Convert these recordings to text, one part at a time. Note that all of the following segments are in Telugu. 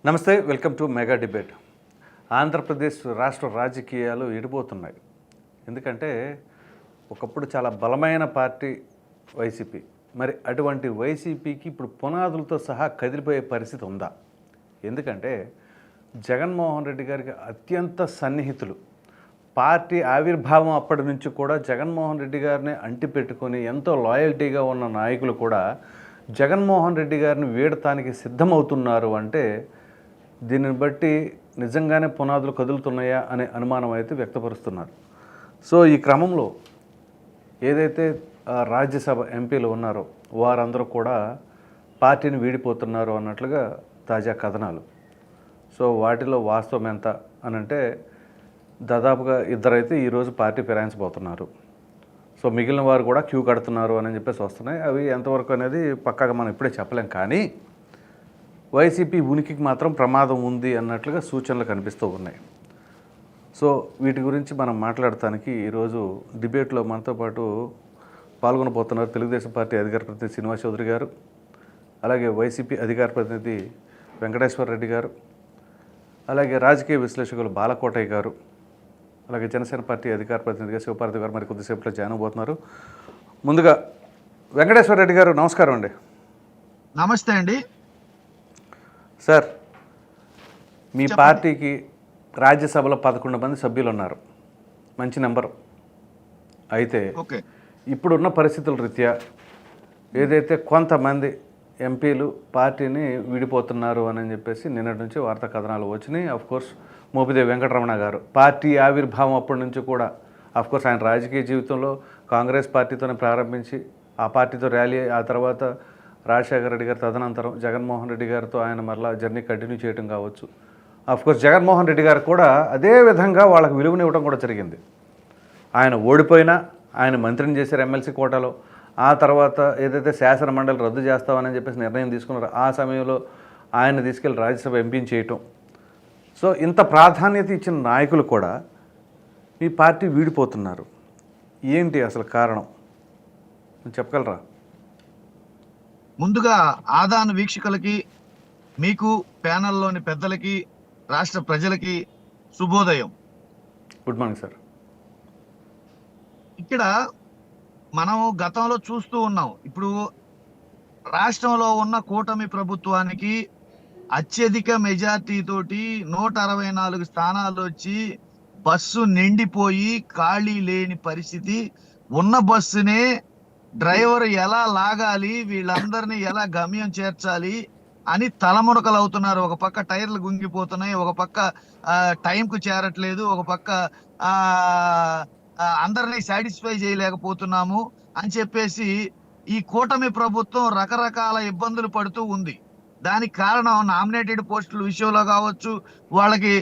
నమస్తే, welcome to mega debate. Andhra Pradesh రాష్ట్ర రాజకీయాలు ఎడిపోతున్నాయి. ఎందుకంటే ఒకప్పుడు చాలా బలమైన పార్టీ వైసీపీ. మరి అటువంటి వైసీపీకి ఇప్పుడు పునాదులతో సహా కదిలిపోయే పరిస్థితి ఉందా? ఎందుకంటే జగన్మోహన్ రెడ్డి గారికి అత్యంత సన్నిహితులు, పార్టీ ఆవిర్భావం అప్పటి నుంచి కూడా జగన్మోహన్ రెడ్డి గారిని అంటిపెట్టుకొని ఎంతో లాయల్టీగా ఉన్న నాయకులు కూడా జగన్మోహన్ రెడ్డి గారిని వీడటానికి సిద్ధమవుతున్నారు. అంటే దీనిని బట్టి నిజంగానే పునాదులు కదులుతున్నాయా అనే అనుమానం అయితే వ్యక్తపరుస్తున్నారు. సో ఈ క్రమంలో ఏదైతే రాజ్యసభ ఎంపీలు ఉన్నారో వారందరూ కూడా పార్టీని వీడిపోతున్నారు అన్నట్లుగా తాజా కథనాలు. సో వాటిలో వాస్తవం ఎంత అని అంటే దాదాపుగా ఇద్దరైతే ఈరోజు పార్టీ ఫిరాయించబోతున్నారు. సో మిగిలిన వారు కూడా క్యూ కడుతున్నారు అని చెప్పేసి వస్తున్నాయి. అవి ఎంతవరకు అనేది పక్కాగా మనం ఇప్పుడే చెప్పలేం. కానీ వైసీపీ ఉనికికి మాత్రం ప్రమాదం ఉంది అన్నట్లుగా సూచనలు కనిపిస్తూ ఉన్నాయి. సో వీటి గురించి మనం మాట్లాడటానికి ఈరోజు డిబేట్లో మనతో పాటు పాల్గొనబోతున్నారు తెలుగుదేశం పార్టీ అధికార ప్రతినిధి శ్రీనివాస్ చౌదరి గారు, అలాగే వైసీపీ అధికార ప్రతినిధి వెంకటేశ్వర రెడ్డి గారు, అలాగే రాజకీయ విశ్లేషకులు బాలకోటయ్య గారు, అలాగే జనసేన పార్టీ అధికార ప్రతినిధిగా శివపార్వతి గారు మరి కొద్దిసేపట్లో జాయిన్ అవబోతున్నారు. ముందుగా వెంకటేశ్వర రెడ్డి గారు, నమస్కారం అండి. నమస్తే అండి సార్. మీ పార్టీకి రాజ్యసభలో 11 మంది సభ్యులు ఉన్నారు, మంచి నెంబరు. అయితే ఇప్పుడున్న పరిస్థితుల రీత్యా ఏదైతే కొంతమంది ఎంపీలు పార్టీని విడిపోతున్నారు అని చెప్పేసి నిన్నటి నుంచి వార్తా కథనాలు వచ్చినాయి. అఫ్కోర్స్ మోపిదేవి వెంకటరమణ గారు పార్టీ ఆవిర్భావం అప్పటి నుంచి కూడా అఫ్కోర్స్ ఆయన రాజకీయ జీవితంలో కాంగ్రెస్ పార్టీతోనే ప్రారంభించి ఆ పార్టీతో ర్యాలీ, ఆ తర్వాత రాజశేఖర రెడ్డి గారు తదనంతరం జగన్మోహన్ రెడ్డి గారితో ఆయన మరలా జర్నీ కంటిన్యూ చేయడం కావచ్చు. అఫ్కోర్స్ జగన్మోహన్ రెడ్డి గారు కూడా అదే విధంగా వాళ్ళకు విలువనివ్వడం కూడా జరిగింది. ఆయన ఓడిపోయినా ఆయన మంత్రిని చేశారు ఎమ్మెల్సీ కోటాలో. ఆ తర్వాత ఏదైతే శాసన మండలి రద్దు చేస్తామని చెప్పేసి నిర్ణయం తీసుకున్నారో ఆ సమయంలో ఆయన తీసుకెళ్లి రాజ్యసభ ఎంపీని చేయటం. సో ఇంత ప్రాధాన్యత ఇచ్చిన నాయకులు కూడా మీ పార్టీ వీడిపోతున్నారు. ఏంటి అసలు కారణం చెప్పగలరా? ముందుగా ఆదాన వీక్షకులకి, మీకు ప్యానెల్లోని పెద్దలకి, రాష్ట్ర ప్రజలకి శుభోదయం. Good morning sir. ఇక్కడ మనం గతంలో చూస్తూ ఉన్నాం. ఇప్పుడు రాష్ట్రంలో ఉన్న కూటమి ప్రభుత్వానికి అత్యధిక మెజార్టీ తోటి 164 స్థానాలు వచ్చి బస్సు నిండిపోయి ఖాళీ లేని పరిస్థితి. ఉన్న బస్సునే డ్రైవర్ ఎలా లాగాలి, వీళ్ళందరినీ ఎలా గమ్యం చేర్చాలి అని తలమునకలు అవుతున్నారు. ఒక పక్క టైర్లు గుంగిపోతున్నాయి, ఒక పక్క టైంకు చేరట్లేదు, ఒక పక్క అందరినీ సాటిస్ఫై చేయలేకపోతున్నాము అని చెప్పేసి ఈ కూటమి ప్రభుత్వం రకరకాల ఇబ్బందులు పడుతూ ఉంది. దానికి కారణం నామినేటెడ్ పోస్టుల విషయంలో కావచ్చు, వాళ్ళకి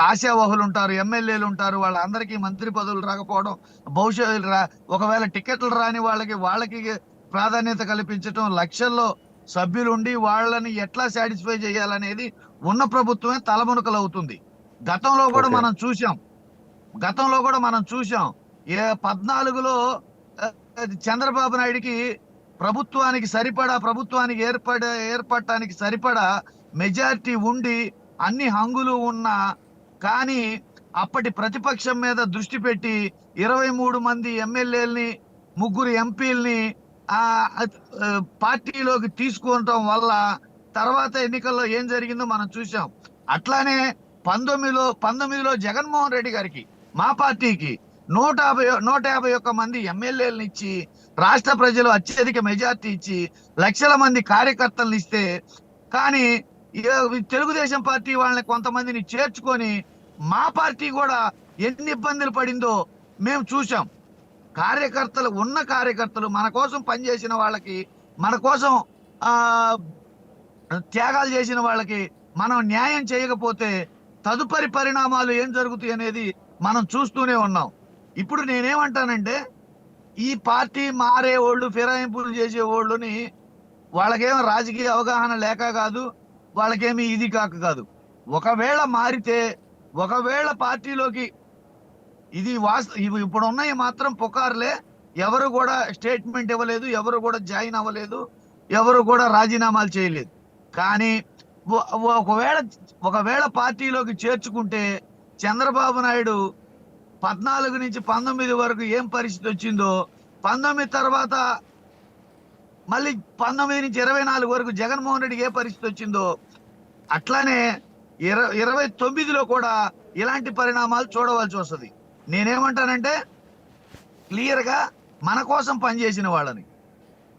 ఆశావహులు ఉంటారు, ఎమ్మెల్యేలు ఉంటారు, వాళ్ళందరికీ మంత్రి పదవులు రాకపోవడం, భవిష్యత్తు ఒకవేళ టికెట్లు రాని వాళ్ళకి ప్రాధాన్యత కల్పించడం, లక్షల్లో సభ్యులు ఉండి వాళ్ళని ఎట్లా సాటిస్ఫై చేయాలనేది ఉన్న ప్రభుత్వమే తలమునకలు అవుతుంది. గతంలో కూడా మనం చూసాం 14లో చంద్రబాబు నాయుడికి ప్రభుత్వానికి ఏర్పడటానికి సరిపడా మెజారిటీ ఉండి అన్ని హంగులు ఉన్నా కానీ అప్పటి ప్రతిపక్షం మీద దృష్టి పెట్టి 23 మంది ఎమ్మెల్యేలని, 3 ఎంపీలని పార్టీలోకి తీసుకోవటం వల్ల తర్వాత ఎన్నికల్లో ఏం జరిగిందో మనం చూసాం. అట్లానే 19లో జగన్మోహన్ రెడ్డి గారికి, మా పార్టీకి 151 మంది ఎమ్మెల్యేలను ఇచ్చి, రాష్ట్ర ప్రజలు అత్యధిక మెజార్టీ ఇచ్చి, లక్షల మంది కార్యకర్తలను ఇస్తే కానీ తెలుగుదేశం పార్టీ వాళ్ళని కొంతమందిని చేర్చుకొని మా పార్టీ కూడా ఎన్ని ఇబ్బందులు పడిందో మేము చూసాం. కార్యకర్తలు మన కోసం పనిచేసిన వాళ్ళకి, మన కోసం త్యాగాలు చేసిన వాళ్ళకి మనం న్యాయం చేయకపోతే తదుపరి పరిణామాలు ఏం జరుగుతాయి అనేది మనం చూస్తూనే ఉన్నాం. ఇప్పుడు నేనేమంటానంటే, ఈ పార్టీ మారే వాళ్ళు, ఫిరాయింపులు చేసే వాళ్ళని వాళ్ళకేమో రాజకీయ అవగాహన లేక కాదు, వాళ్ళకేమి ఇది కాదు. ఒకవేళ మారితే, ఒకవేళ పార్టీలోకి ఇప్పుడు ఉన్నాయి మాత్రం పుకార్లే. ఎవరు కూడా స్టేట్మెంట్ ఇవ్వలేదు, ఎవరు కూడా జాయిన్ అవ్వలేదు, ఎవరు కూడా రాజీనామాలు చేయలేదు. కానీ ఒకవేళ పార్టీలోకి చేర్చుకుంటే చంద్రబాబు నాయుడు 14 నుంచి 19 వరకు ఏం పరిస్థితి వచ్చిందో, 19 తర్వాత మళ్ళీ 19 నుంచి 24 వరకు జగన్మోహన్ రెడ్డికి ఏ పరిస్థితి వచ్చిందో, అట్లానే 29లో కూడా ఇలాంటి పరిణామాలు చూడవలసి వస్తుంది. నేనేమంటానంటే క్లియర్ గా మన కోసం పనిచేసిన వాళ్ళని,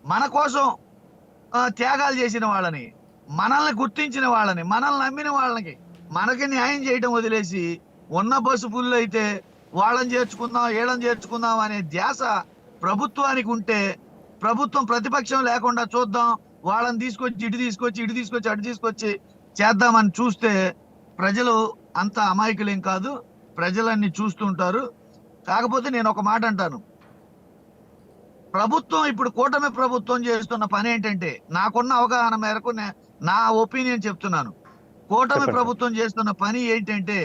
మన కోసం త్యాగాలు చేసిన వాళ్ళని, మనల్ని గుర్తించిన వాళ్ళని, మనల్ని నమ్మిన వాళ్ళకి మనకి న్యాయం చేయడం వదిలేసి ఉన్న బస్సు ఫుల్ అయితే వాళ్ళని చేర్చుకుందాం వీళ్ళని చేర్చుకుందాం అనే ధ్యాస ప్రభుత్వానికి ఉంటే, ప్రభుత్వం ప్రతిపక్షం లేకుండా చూద్దాం, వాళ్ళని తీసుకొచ్చి ఇటు తీసుకొచ్చి అటు తీసుకొచ్చి చేద్దామని చూస్తే ప్రజలు అంత అమాయకులేం కాదు, ప్రజలన్నీ చూస్తుంటారు. కాకపోతే నేను ఒక మాట అంటాను, ప్రభుత్వం ఇప్పుడు కూటమి ప్రభుత్వం చేస్తున్న పని ఏంటంటే, నాకున్న అవగాహన మేరకు నా ఒపీనియన్ చెప్తున్నాను. కూటమి ప్రభుత్వం చేస్తున్న పని ఏంటంటే,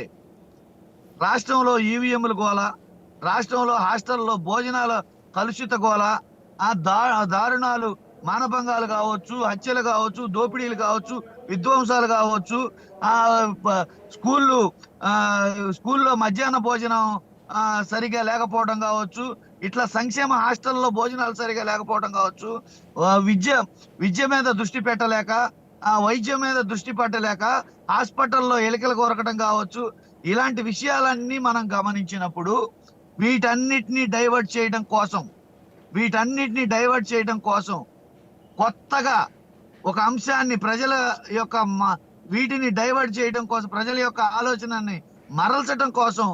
రాష్ట్రంలో ఈవీఎంలు గోల, రాష్ట్రంలో హాస్టల్లో భోజనాల కలుషిత గోల, దారుణాలు, మానభంగాలు కావచ్చు, హత్యలు కావచ్చు, దోపిడీలు కావచ్చు, విధ్వంసాలు కావచ్చు, స్కూల్లో మధ్యాహ్న భోజనం సరిగా లేకపోవడం కావచ్చు, ఇట్లా సంక్షేమ హాస్టల్లో భోజనాలు సరిగా లేకపోవడం కావచ్చు, విద్య మీద దృష్టి పెట్టలేక, వైద్యం మీద దృష్టి పెట్టలేక హాస్పిటల్లో ఎలికలు కొరకడం కావచ్చు, ఇలాంటి విషయాలన్నీ మనం గమనించినప్పుడు వీటన్నిటిని డైవర్ట్ చేయడం కోసం కొత్తగా ఒక అంశాన్ని ప్రజల యొక్క వీటిని డైవర్ట్ చేయడం కోసం, ప్రజల యొక్క ఆలోచనని మరల్చడం కోసం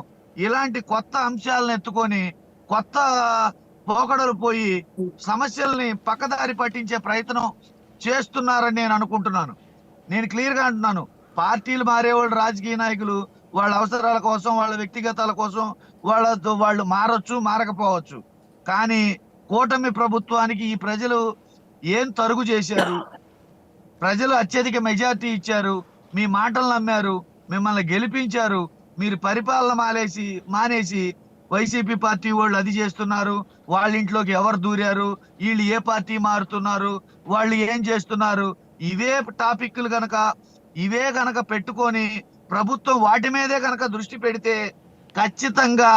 ఇలాంటి కొత్త అంశాలను ఎత్తుకొని కొత్త పోకడలు పోయి సమస్యల్ని పక్కదారి పట్టించే ప్రయత్నం చేస్తున్నారని నేను అనుకుంటున్నాను. నేను క్లియర్ గా అంటున్నాను, పార్టీలు మారేవాళ్ళు, రాజకీయ నాయకులు వాళ్ళ అవసరాల కోసం, వాళ్ళ వ్యక్తిగతాల కోసం వాళ్ళు మారొచ్చు, మారకపోవచ్చు. కానీ కూటమి ప్రభుత్వానికి ఈ ప్రజలు ఏం తరుగు చేశారు? ప్రజలు అత్యధిక మెజార్టీ ఇచ్చారు, మీ మాటలు నమ్మారు, మిమ్మల్ని గెలిపించారు. మీరు పరిపాలన మానేసి వైసీపీ పార్టీ వాళ్ళు అది చేస్తున్నారు, వాళ్ళ ఇంట్లోకి ఎవరు దూరారు, వీళ్ళు ఏ పార్టీ మారుతున్నారు, వాళ్ళు ఏం చేస్తున్నారు, ఇవే టాపిక్లు ఇవే గనక పెట్టుకొని ప్రభుత్వం వాటి మీదే గనక దృష్టి పెడితే ఖచ్చితంగా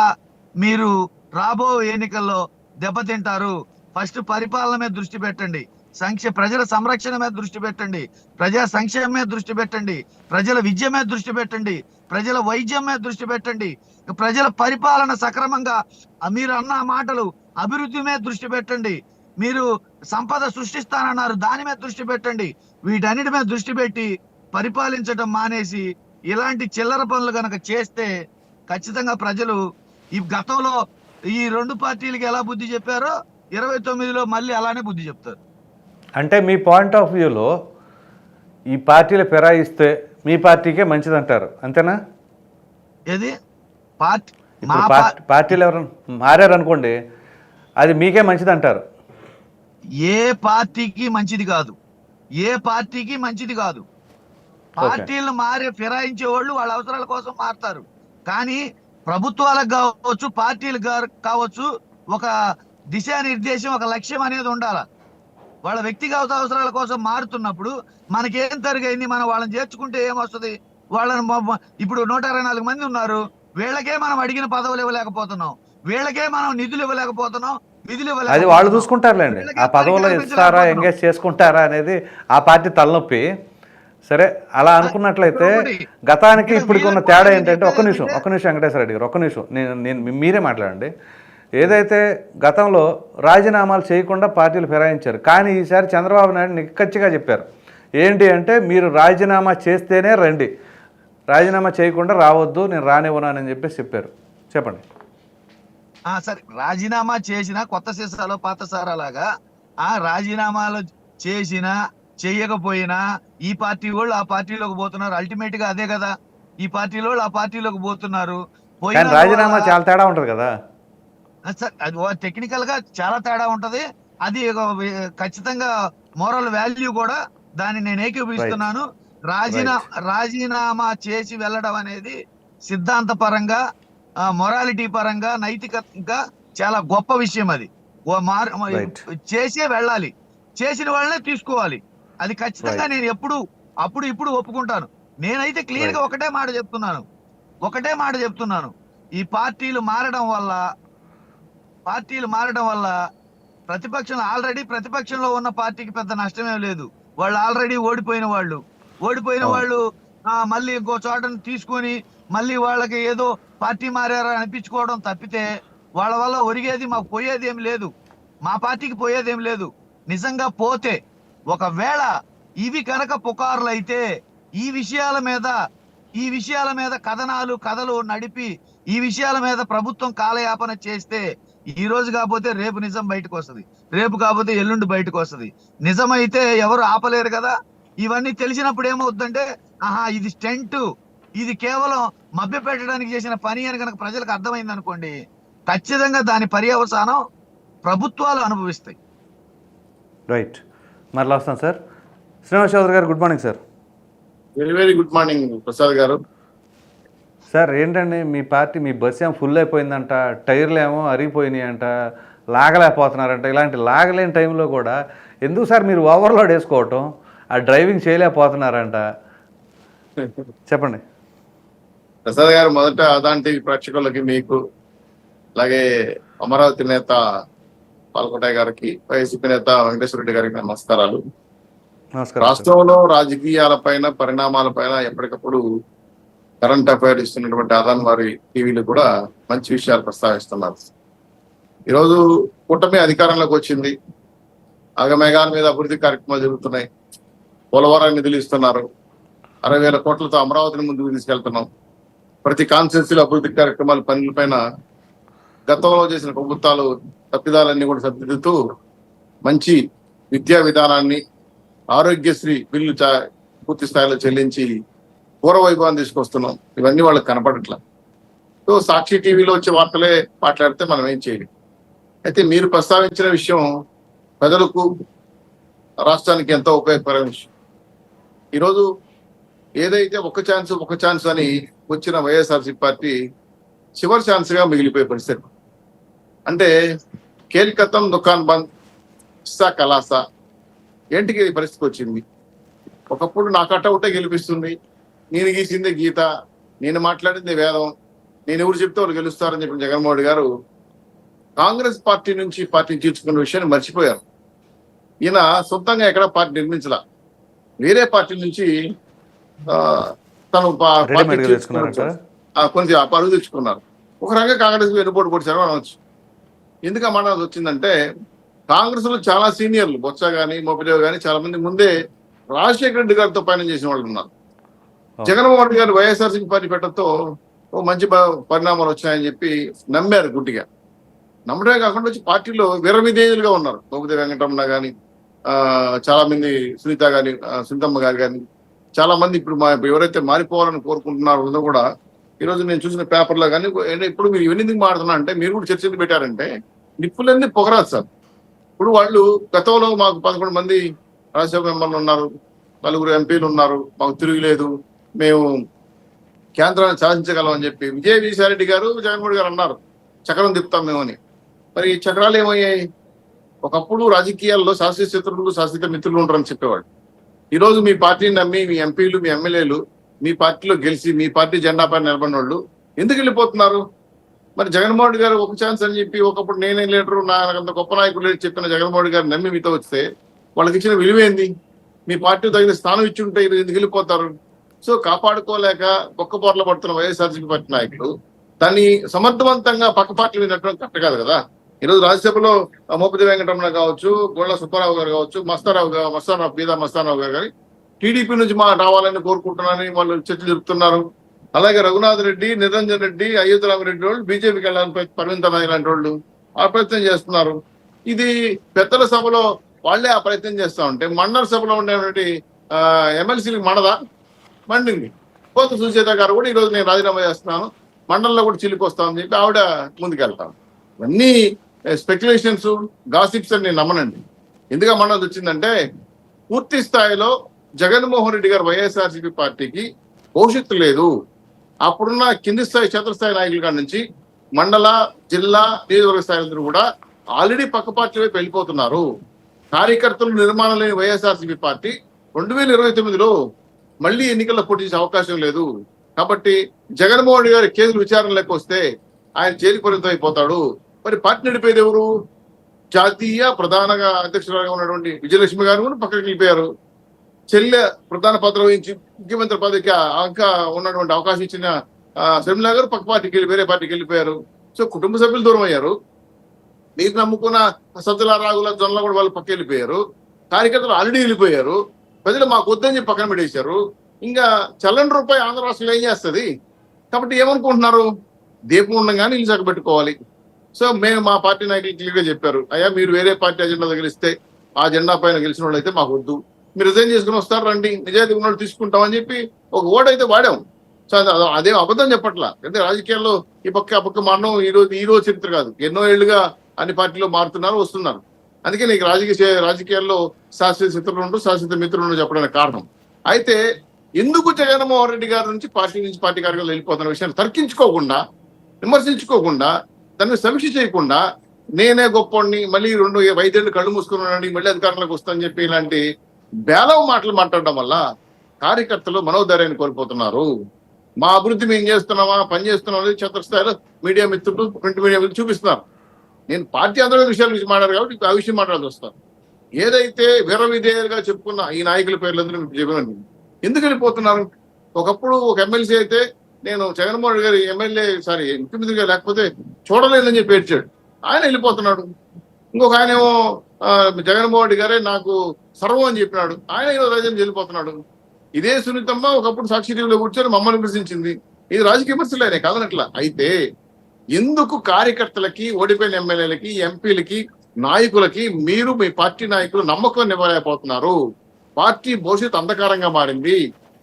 మీరు రాబో ఎన్నికల్లో దెబ్బతింటారు. ఫస్ట్ పరిపాలన మీద దృష్టి పెట్టండి, ప్రజల సంరక్షణ మీద దృష్టి పెట్టండి, ప్రజా సంక్షేమం మీద దృష్టి పెట్టండి, ప్రజల విద్య మీద దృష్టి పెట్టండి, ప్రజల వైద్యం మీద దృష్టి పెట్టండి, ప్రజల పరిపాలన సక్రమంగా, మీరు అన్న మాటలు అభివృద్ధి మీద దృష్టి పెట్టండి, మీరు సంపద సృష్టిస్తానన్నారు దాని మీద దృష్టి పెట్టండి. వీటన్నిటి మీద దృష్టి పెట్టి పరిపాలించడం మానేసి ఇలాంటి చిల్లర పనులు గనక చేస్తే ఖచ్చితంగా ప్రజలు ఈ గతంలో ఈ రెండు పార్టీలకి ఎలా బుద్ధి చెప్పారో 29లో మళ్ళీ అలానే బుద్ధి చెప్తారు. అంటే మీ పాయింట్ ఆఫ్ వ్యూలో ఈ పార్టీలు ఫిరాయిస్తే మీ పార్టీకే మంచిదంటారు, అంతేనా? ఏది పార్టీలు ఎవరైనా మారారనుకోండి, అది మీకే మంచిది అంటారు? ఏ పార్టీకి మంచిది కాదు. పార్టీలు ఫిరాయించే వాళ్ళు వాళ్ళ అవసరాల కోసం మారుతారు. కానీ ప్రభుత్వాలకు కావచ్చు, పార్టీలకు కావచ్చు, ఒక దిశానిర్దేశం, ఒక లక్ష్యం అనేది ఉండాలి. వాళ్ళ వ్యక్తిగత అవసరాల కోసం మారుతున్నప్పుడు మనకేం తరిగైంది, మనం వాళ్ళని చేర్చుకుంటే ఏమొస్తుంది? వాళ్ళని ఇప్పుడు 124 మంది ఉన్నారు, వీళ్ళకే మనం అడిగిన పదవులు ఇవ్వలేకపోతున్నాం, వీళ్ళకే మనం నిధులు ఇవ్వలేకపోతున్నాం. అది వాళ్ళు చూసుకుంటారులేండి, ఆ పదవులు ఇస్తారా, ఎంగేజ్ చేసుకుంటారా అనేది ఆ పార్టీ తలనొప్పి. సరే, అలా అనుకున్నట్లయితే గతానికి ఇప్పటికి ఉన్న తేడా ఏంటంటే, ఒక్క నిమిషం వెంకటేశ్వర రెడ్డి గారు, ఒక్క నిమిషం, నేను మీరే మాట్లాడండి. ఏదైతే గతంలో రాజీనామాలు చేయకుండా పార్టీలు ఫిరాయించారు, కానీ ఈసారి చంద్రబాబు నాయుడు నిక్కచ్చిగా చెప్పారు. ఏంటి అంటే, మీరు రాజీనామా చేస్తేనే రండి, రాజీనామా చేయకుండా రావద్దు, నేను రానివ్వనానని చెప్పారు. చెప్పండి. సరే, రాజీనామా చేసినా కొత్త సీసాలో పాత సారాలాగా రాజీనామాలు చేసినా చెయ్యకపోయినా ఈ పార్టీ వాళ్ళు ఆ పార్టీలోకి పోతున్నారు. అల్టిమేట్ గా అదే కదా, ఈ పార్టీలో ఆ పార్టీలోకి పోతున్నారు. రాజీనామా చాలా తేడా ఉంటది కదా. అది టెక్నికల్ గా చాలా తేడా ఉంటది, అది ఖచ్చితంగా మోరల్ వాల్యూ కూడా, దాన్ని నేను ఏకీభవిస్తున్నాను. రాజీనామా చేసి వెళ్ళడం అనేది సిద్ధాంత పరంగా, మొరాలిటీ పరంగా, నైతికంగా చాలా గొప్ప విషయం. అది చేసే వెళ్ళాలి, చేసిన వాళ్ళనే తీసుకోవాలి. అది ఖచ్చితంగా నేను ఎప్పుడు అప్పుడు ఇప్పుడు ఒప్పుకుంటాను. నేనైతే క్లియర్ గా ఒకటే మాట చెప్తున్నాను. ఈ పార్టీలు మారడం వల్ల ప్రతిపక్షంలో ఉన్న పార్టీకి పెద్ద నష్టమేం లేదు. వాళ్ళు ఆల్రెడీ ఓడిపోయిన వాళ్ళు అవును. మళ్ళీ ఇంకో చోటని తీసుకొని మళ్ళీ వాళ్ళకి ఏదో పార్టీ మారారా అనిపించుకోవడం తప్పితే వాళ్ళ వల్ల ఒరిగేది మాకు పోయేది ఏం లేదు. మా పార్టీకి పోయేది ఏం లేదు. నిజంగా పోతే ఒకవేళ ఇవి కనుక పుకార్లు అయితే ఈ విషయాల మీద కథలు నడిపి ఈ విషయాల మీద ప్రభుత్వం కాలయాపన చేస్తే ఈ రోజు కాకపోతే రేపు నిజం బయటకు వస్తుంది, రేపు కాకపోతే ఎల్లుండి బయటకు వస్తుంది. నిజమైతే ఎవరు ఆపలేరు కదా. ఇవన్నీ తెలిసినప్పుడు ఏమవుతుందంటే ఆహా ఇది స్టెంట్, ఇది కేవలం మభ్య పెట్టడానికి చేసిన పని అని కనుక ప్రజలకు అర్థమైంది అనుకోండి, ఖచ్చితంగా దాని పర్యవసానం ప్రభుత్వాలు అనుభవిస్తాయి. రైట్, మరలా వస్తాను సార్. శ్రీనివాస్ చౌదరి గారు, good morning sir. Very very good morning Prasad గారు. సార్ ఏంటండి, మీ పార్టీ మీ బస్సు ఏమో ఫుల్ అయిపోయిందంట, టైర్లు ఏమో అరిగిపోయినాయి అంట, లాగలేకపోతున్నారంట. ఇలాంటి లాగలేని టైంలో కూడా ఎందుకు సార్ మీరు ఓవర్లోడ్ వేసుకోవటం, ఆ డ్రైవింగ్ చేయలేకపోతున్నారంట, చెప్పండి. ప్రసాద్ గారు, మొదట అదాంటి ప్రేక్షకులకి, మీకు అలాగే అమరావతి నేత పాల్కొండయ్య గారికి, వైసీపీ నేత వెంకటేశ్వర రెడ్డి గారికి నమస్కారాలు. నమస్కారం. రాష్ట్రంలో రాజకీయాలపైన పరిణామాలపైన ఎప్పటికప్పుడు కరెంట్ అఫైర్ ఇస్తున్నటువంటి ఆదాన్ వారి టీవీలు కూడా మంచి విషయాలు ప్రస్తావిస్తున్నారు. ఈరోజు కూటమి అధికారంలోకి వచ్చింది. ఆగమేఘాల మీద అభివృద్ధి కార్యక్రమాలు జరుగుతున్నాయి. పోలవరాన్ని నిధులు ఇస్తున్నారు. 60,000 కోట్లతో అమరావతిని ముందుకు తీసుకెళ్తున్నాం. ప్రతి కాన్స్టిట్యూన్సీలో అభివృద్ధి కార్యక్రమాల పనులపైన గతంలో చేసిన ప్రభుత్వాలు తప్పిదాలన్నీ కూడా సరిదిద్దుతూ మంచి విద్యా విధానాన్ని, ఆరోగ్యశ్రీ బిల్లు పూర్తి స్థాయిలో చెల్లించి పూర్వవైభవాన్ని తీసుకొస్తున్నాం. ఇవన్నీ వాళ్ళకి కనపడట్లా. సో సాక్షి టీవీలో వచ్చే వార్తలే మాట్లాడితే మనం ఏం చేయలేం. అయితే మీరు ప్రస్తావించిన విషయం ప్రజలకు, రాష్ట్రానికి ఎంతో ఉపయోగకరమైన విషయం. ఈరోజు ఏదైతే ఒక ఛాన్స్ అని వచ్చిన వైఎస్ఆర్సీ పార్టీ చివరి ఛాన్స్ గా మిగిలిపోయే పరిస్థితి. అంటే కేల్కతం దుకాన్ బంద్, ఇస్సా కలాసా, ఏంటికి ఈ పరిస్థితి వచ్చింది? ఒకప్పుడు నా కట్అవుటే గెలిపిస్తుంది, నేను గీసిందే గీత, నేను మాట్లాడింది వేదం, నేను ఎవరు చెప్తే వాళ్ళు గెలుస్తారని చెప్పిన జగన్మోహన్ రెడ్డి గారు కాంగ్రెస్ పార్టీ నుంచి పార్టీని తీర్చుకున్న విషయాన్ని మర్చిపోయారు. ఈయన సొంతంగా ఎక్కడ పార్టీ నిర్మించలా, వేరే పార్టీ నుంచి తను కొంచెం పరుగు తెచ్చుకున్నారు. ఒక రంగా కాంగ్రెస్ వెనుపోటు పొడిచారు అనవచ్చు. ఎందుకు అమ్మానాల్సి వచ్చిందంటే కాంగ్రెస్ లో చాలా సీనియర్లు, బొత్స గాని మోపిదేవ్ గాని చాలా మంది ముందే రాజశేఖర రెడ్డి గారితో పయనం చేసిన వాళ్ళు ఉన్నారు. జగన్మోహన్ రెడ్డి గారు వైఎస్ఆర్సీపీ పార్టీ పెట్టడంతో ఓ మంచి పరిణామాలు వచ్చాయని చెప్పి నమ్మారు గుడ్డిగా. నమ్మడమే కాకుండా వచ్చి పార్టీలో విరవిధేయులుగా ఉన్నారు. మోపిదేవి వెంకటరమణ గాని, చాలా మంది సునీతమ్మ గారు కానీ, చాలా మంది ఇప్పుడు ఎవరైతే మారిపోవాలని కోరుకుంటున్నారో కూడా ఈరోజు నేను చూసిన పేపర్లో కానీ, ఇప్పుడు మీరు ఇవన్నీ ఎందుకు మాడుతున్నా అంటే మీరు కూడా చర్చలు పెట్టారంటే నిప్పులన్నీ పొగరాదు సార్. ఇప్పుడు వాళ్ళు గతంలో మాకు 11 మంది రాజ్యసభ మెంబర్లు ఉన్నారు, 4 ఎంపీలు ఉన్నారు, మాకు తిరుగులేదు, మేము కేంద్రాన్ని శాసించగలం అని చెప్పి విజయసాయిరెడ్డి గారు, జగన్మోహన్ గారు అన్నారు చక్రం తిప్పుతాం మేమని. మరి ఈ చక్రాలు ఏమయ్యాయి? ఒకప్పుడు రాజకీయాల్లో శాశ్వత శత్రువులు, శాశ్వత మిత్రులు ఉంటారని చెప్పేవాడు. ఈరోజు మీ పార్టీని నమ్మి మీ ఎంపీలు, మీ ఎమ్మెల్యేలు మీ పార్టీలో గెలిచి మీ పార్టీ జెండా పైన నిలబడిన వాళ్ళు ఎందుకు వెళ్ళిపోతున్నారు? మరి జగన్మోహన్ రెడ్డి గారు ఒక ఛాన్స్ అని చెప్పి, ఒకప్పుడు నేనే లీడరు, నాకంత గొప్ప నాయకుడు లేడు చెప్పిన జగన్మోహన్ రెడ్డి గారు నమ్మి మీతో వస్తే వాళ్ళకి ఇచ్చిన విలువ ఏంది? మీ పార్టీ తగిన స్థానం ఇచ్చి ఉంటే ఎందుకు వెళ్ళిపోతారు? సో కాపాడుకోలేక ఒక్క పోర్ల పడుతున్న వైఎస్ఆర్సీపీ పార్టీ నాయకులు దాన్ని సమర్థవంతంగా పక్క పార్టీ మీద కరెక్ట్ కాదు కదా. ఈరోజు రాజ్యసభలో మోపిదేవి వెంకటరమణ కావచ్చు, గోళ్ళ సుబ్బారావు గారు కావచ్చు, మస్తారావు గారు కానీ టీడీపీ నుంచి రావాలని కోరుకుంటున్నారని వాళ్ళు చర్చలు జరుపుతున్నారు. అలాగే రఘునాథ్ రెడ్డి, నిరంజన్ రెడ్డి, అయోధ్యరామరెడ్డి వాళ్ళు బీజేపీకి వెళ్ళాలని పర్వింతన ఇలాంటి వాళ్ళు ఆ ప్రయత్నం చేస్తున్నారు. ఇది పెద్దల సభలో వాళ్లే ఆ ప్రయత్నం చేస్తా ఉంటే మండల సభలో ఉండేటువంటి ఎమ్మెల్సీలకు మండింది. కోత సుచేత గారు కూడా ఈరోజు నేను రాజీనామా చేస్తున్నాను, మండలంలో కూడా చిల్లికొస్తామని చెప్పి ఆవిడ ముందుకెళ్తాం. ఇవన్నీ స్పెక్యులేషన్స్, గాసిప్స్ అని నేను నమ్మనండి. ఎందుకు అమ్మన్నది వచ్చిందంటే పూర్తి స్థాయిలో జగన్మోహన్ రెడ్డి గారు వైఎస్ఆర్సీపీ పార్టీకి భవిష్యత్తు లేదు. అప్పుడున్న కింది స్థాయి, క్షేత్రస్థాయి నాయకుల కాడి నుంచి మండల, జిల్లా, నియోజకవర్గ స్థాయిలందరూ కూడా ఆల్రెడీ పక్క పార్టీ వైపు వెళ్ళిపోతున్నారు. కార్యకర్తలు నిర్మాణం లేని వైఎస్ఆర్సీపీ పార్టీ 2029లో మళ్ళీ ఎన్నికల్లో పోటీ చేసే అవకాశం లేదు. కాబట్టి జగన్మోహన్ రెడ్డి గారి కేసులు విచారణలోకి వస్తే ఆయన జైలు పరిమితం అయిపోతాడు. మరి పార్టీ నడిపేది ఎవరు? జాతీయ ప్రధానంగా అధ్యక్షురాలుగా ఉన్నటువంటి విజయలక్ష్మి గారు కూడా పక్కకి వెళ్ళిపోయారు. చెల్లె ప్రధాన పాత్ర వహించి ముఖ్యమంత్రి పదవికి ఇంకా ఉన్నటువంటి అవకాశం ఇచ్చిన శర్మిలా గారు పక్క పార్టీకి వెళ్ళి వేరే పార్టీకి వెళ్ళిపోయారు. సో కుటుంబ సభ్యులు దూరం అయ్యారు. మీరు నమ్ముకున్న సజ్జల రాగుల జొన్నల కూడా వాళ్ళు పక్క వెళ్ళిపోయారు. కార్యకర్తలు ఆల్రెడీ వెళ్ళిపోయారు. ప్రజలు మాకు వద్దని చెప్పి పక్కన పెట్టేశారు. ఇంకా చల్లని రూపాయి ఆంధ్ర రాష్ట్రంలో ఏం చేస్తుంది? కాబట్టి ఏమనుకుంటున్నారు? దీపం ఉండగానే ఇల్లు చక్కబెట్టుకోవాలి. సో మేము మా పార్టీ నాయకులు క్లియర్ గా చెప్పారు, అయ్యా మీరు వేరే పార్టీ అజెండా గెలిస్తే ఆ జెండా పైన గెలిచిన వాళ్ళు అయితే మాకు వద్దు, మీరు రిజైన్ చేసుకుని వస్తారు రండి, నిజాయితీ ఉన్నోళ్ళు తీసుకుంటామని చెప్పి ఒక ఓటు అయితే వాడాం. సో అదేం అబద్ధం చెప్పట్లా. అంటే రాజకీయాల్లో ఈ పక్క ఆ పక్క మారడం ఈ రోజు చరిత్ర కాదు. ఎన్నో ఏళ్లుగా అన్ని పార్టీలో మారుతున్నారు, వస్తున్నారు. అందుకే నీకు రాజకీయాల్లో శాశ్వత శత్రులు ఉంటూ శాశ్వత మిత్రులు ఉంటూ చెప్పడానికి కారణం. అయితే ఎందుకు జగన్మోహన్ రెడ్డి గారి నుంచి పార్టీ కార్యక్రమాలు వెళ్ళిపోతున్న విషయాన్ని తర్కించుకోకుండా, విమర్శించుకోకుండా, దాన్ని సమీక్ష చేయకుండా నేనే గొప్పని మళ్ళీ 5 ఏళ్ళు కళ్ళు మూసుకున్నానని మళ్ళీ అధికారంలోకి వస్తానని చెప్పి ఇలాంటి బేలవ మాటలు మాట్లాడడం వల్ల కార్యకర్తలు మనోధైర్యాన్ని కోల్పోతున్నారు. మా అభివృద్ధి మేము చేస్తున్నామా, పని చేస్తున్నాం అనేది క్షేత్రస్థాయిలో మీడియా మిత్రులు, ప్రింట్ మీడియా మిత్రులు చూపిస్తున్నారు. నేను పార్టీ అందరూ విషయాల గురించి మాట్లాడారు కాబట్టి ఆ విషయం మాట్లాడాల్సి వస్తాను. ఏదైతే విధేయులుగా చెప్పుకున్న ఈ నాయకుల పేర్లందరూ మీకు చెప్పినండి. ఎందుకు వెళ్ళిపోతున్నారు? ఒకప్పుడు ఒక ఎమ్మెల్సీ అయితే నేను జగన్మోహన్ రెడ్డి గారి ముఖ్యమంత్రిగా లేకపోతే చూడలేదని చెప్పి ఏడ్చాడు. ఆయన వెళ్ళిపోతున్నాడు. ఇంకొక ఆయన ఏమో జగన్మోహన్ రెడ్డి గారే నాకు సర్వం అని చెప్పినాడు. ఆయన ఈరోజు రాజ్యం వెళ్ళిపోతున్నాడు. ఇదే సునీతమ్మ ఒకప్పుడు సాక్షి టీవీలో కూర్చొని మమ్మల్ని విమర్శించింది. ఇది రాజకీయ విమర్శలేనే కాదనట్లా. అయితే ఎందుకు కార్యకర్తలకి, ఓడిపోయిన ఎమ్మెల్యేలకి, ఎంపీలకి, నాయకులకి మీరు మీ పార్టీ నాయకులు నమ్మకం ఇవ్వలేకపోతున్నారు? పార్టీ భవిష్యత్తు అంధకారంగా మారింది.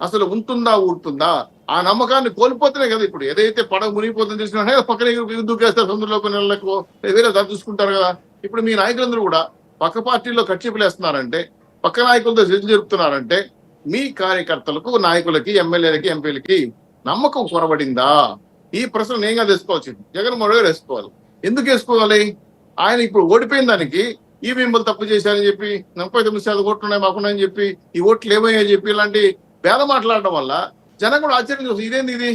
అసలు ఉంటుందా ఊరుతుందా? ఆ నమ్మకాన్ని కోల్పోతేనే కదా ఇప్పుడు ఏదైతే పడవ మునిగిపోతుంది తెలిసిన పక్కన దూకేస్తారు, సముద్రంలో నెలలకు వేరే దాన్ని చూసుకుంటారు కదా. ఇప్పుడు మీ నాయకులందరూ కూడా పక్క పార్టీలో కచ్చిపులేస్తున్నారంటే, పక్క నాయకులతో చర్చ జరుపుతున్నారంటే మీ కార్యకర్తలకు, నాయకులకి, ఎమ్మెల్యేలకి, ఎంపీలకి నమ్మకం కొరబడిందా? ఈ ప్రశ్న నేనుగా తెసుకోవచ్చు, జగన్మోహన్ రెడ్డి వేసుకోవాలి. ఎందుకు వేసుకోవాలి? ఆయన ఇప్పుడు ఓడిపోయిన దానికి ఈవీఎంలు తప్పు చేశారని చెప్పి 39% ఓట్లు ఉన్నాయి మాకున్నాయని చెప్పి, ఈ ఓట్లు ఏమయ్యాయని చెప్పి ఇలాంటి వేల మాట్లాడడం వల్ల జనం కూడా ఆశ్చర్యం చూస్తారు. ఇదేంది ఇది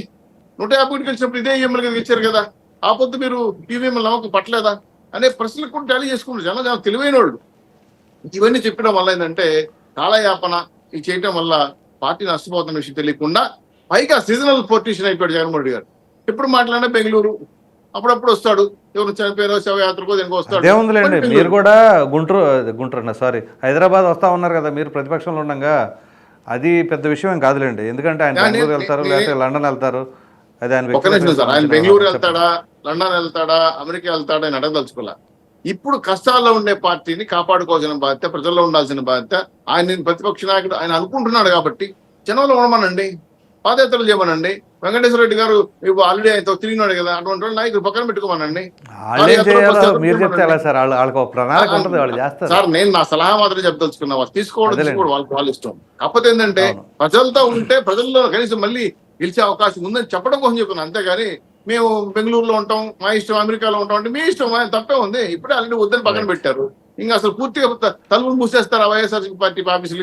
150 గెలిచినప్పుడు ఇదే ఈఎంఎల్ ఇచ్చారు కదా, ఆ పొద్దు మీరు ఈవీఎంలు నమ్మకం పట్టలేదా అనే ప్రశ్నలు కూడా టాలీ చేసుకుంటారు జనం తెలివైన వాళ్ళు. ఇవన్నీ చెప్పడం వల్ల ఏంటంటే కాలయాపన ఇది చేయటం వల్ల పార్టీ నష్టపోతున్న విషయం తెలియకుండా పైగా సీజనల్ పొలిటీషియన్ అయిపోయాడు జగన్మోహన్ రెడ్డి గారు. ఎప్పుడు మాట్లాడినా బెంగళూరు, అప్పుడప్పుడు వస్తాడు, ఎవరు చనిపోయారో శవయాత్రకో దేనికో వస్తాడు. అదేముందిలేండి, మీరు కూడా గుంటూరు హైదరాబాద్ వస్తా ఉన్నారు కదా మీరు ప్రతిపక్షంలో ఉండగా. అది పెద్ద విషయం ఏం కాదులేండి, ఎందుకంటే ఆయన బెంగళూరు వెళ్తారు, లేకపోతే లండన్ వెళ్తారు. అది ఆయన బెంగళూరు వెళ్తాడా, లండన్ వెళ్తాడా, అమెరికా వెళ్తాడా అని అడగదలుచుకోలే. ఇప్పుడు కష్టాల్లో ఉండే పార్టీని కాపాడుకోవాల్సిన బాధ్యత, ప్రజల్లో ఉండాల్సిన బాధ్యత. ఆయన ప్రతిపక్ష నాయకుడు ఆయన అనుకుంటున్నాడు కాబట్టి జనంలో ఉండమనండి, పాదయాత్రలు చేయమనండి. వెంకటేశ్వర రెడ్డి గారు ఆల్రెడీ ఆయనతో తిరిగినాడు కదా, అటువంటి నాయకులు పక్కన పెట్టుకోమనండి. సార్ నేను నా సలహా మాత్రం చెప్పదలుచుకున్నా, వాళ్ళు తీసుకోవడం వాళ్ళ ఇష్టం. కాకపోతే ఏంటంటే ప్రజలతో ఉంటే ప్రజల్లో కనీసం మళ్ళీ గెలిచే అవకాశం ఉందని చెప్పడం కోసం చెప్తున్నాను. అంతేగాని మేము బెంగళూరులో ఉంటాం, మా ఇష్టం, అమెరికాలో ఉంటాం అంటే మీ ఇష్టం, తప్పే ఉంది. ఇప్పుడే ఆల్రెడీ వద్దని పక్కన పెట్టారు. ఇంకా అసలు పూర్తిగా తలుపులు మూసేస్తారు ఆ వైఎస్ఆర్సీపీ పార్టీ ఆఫీసులు.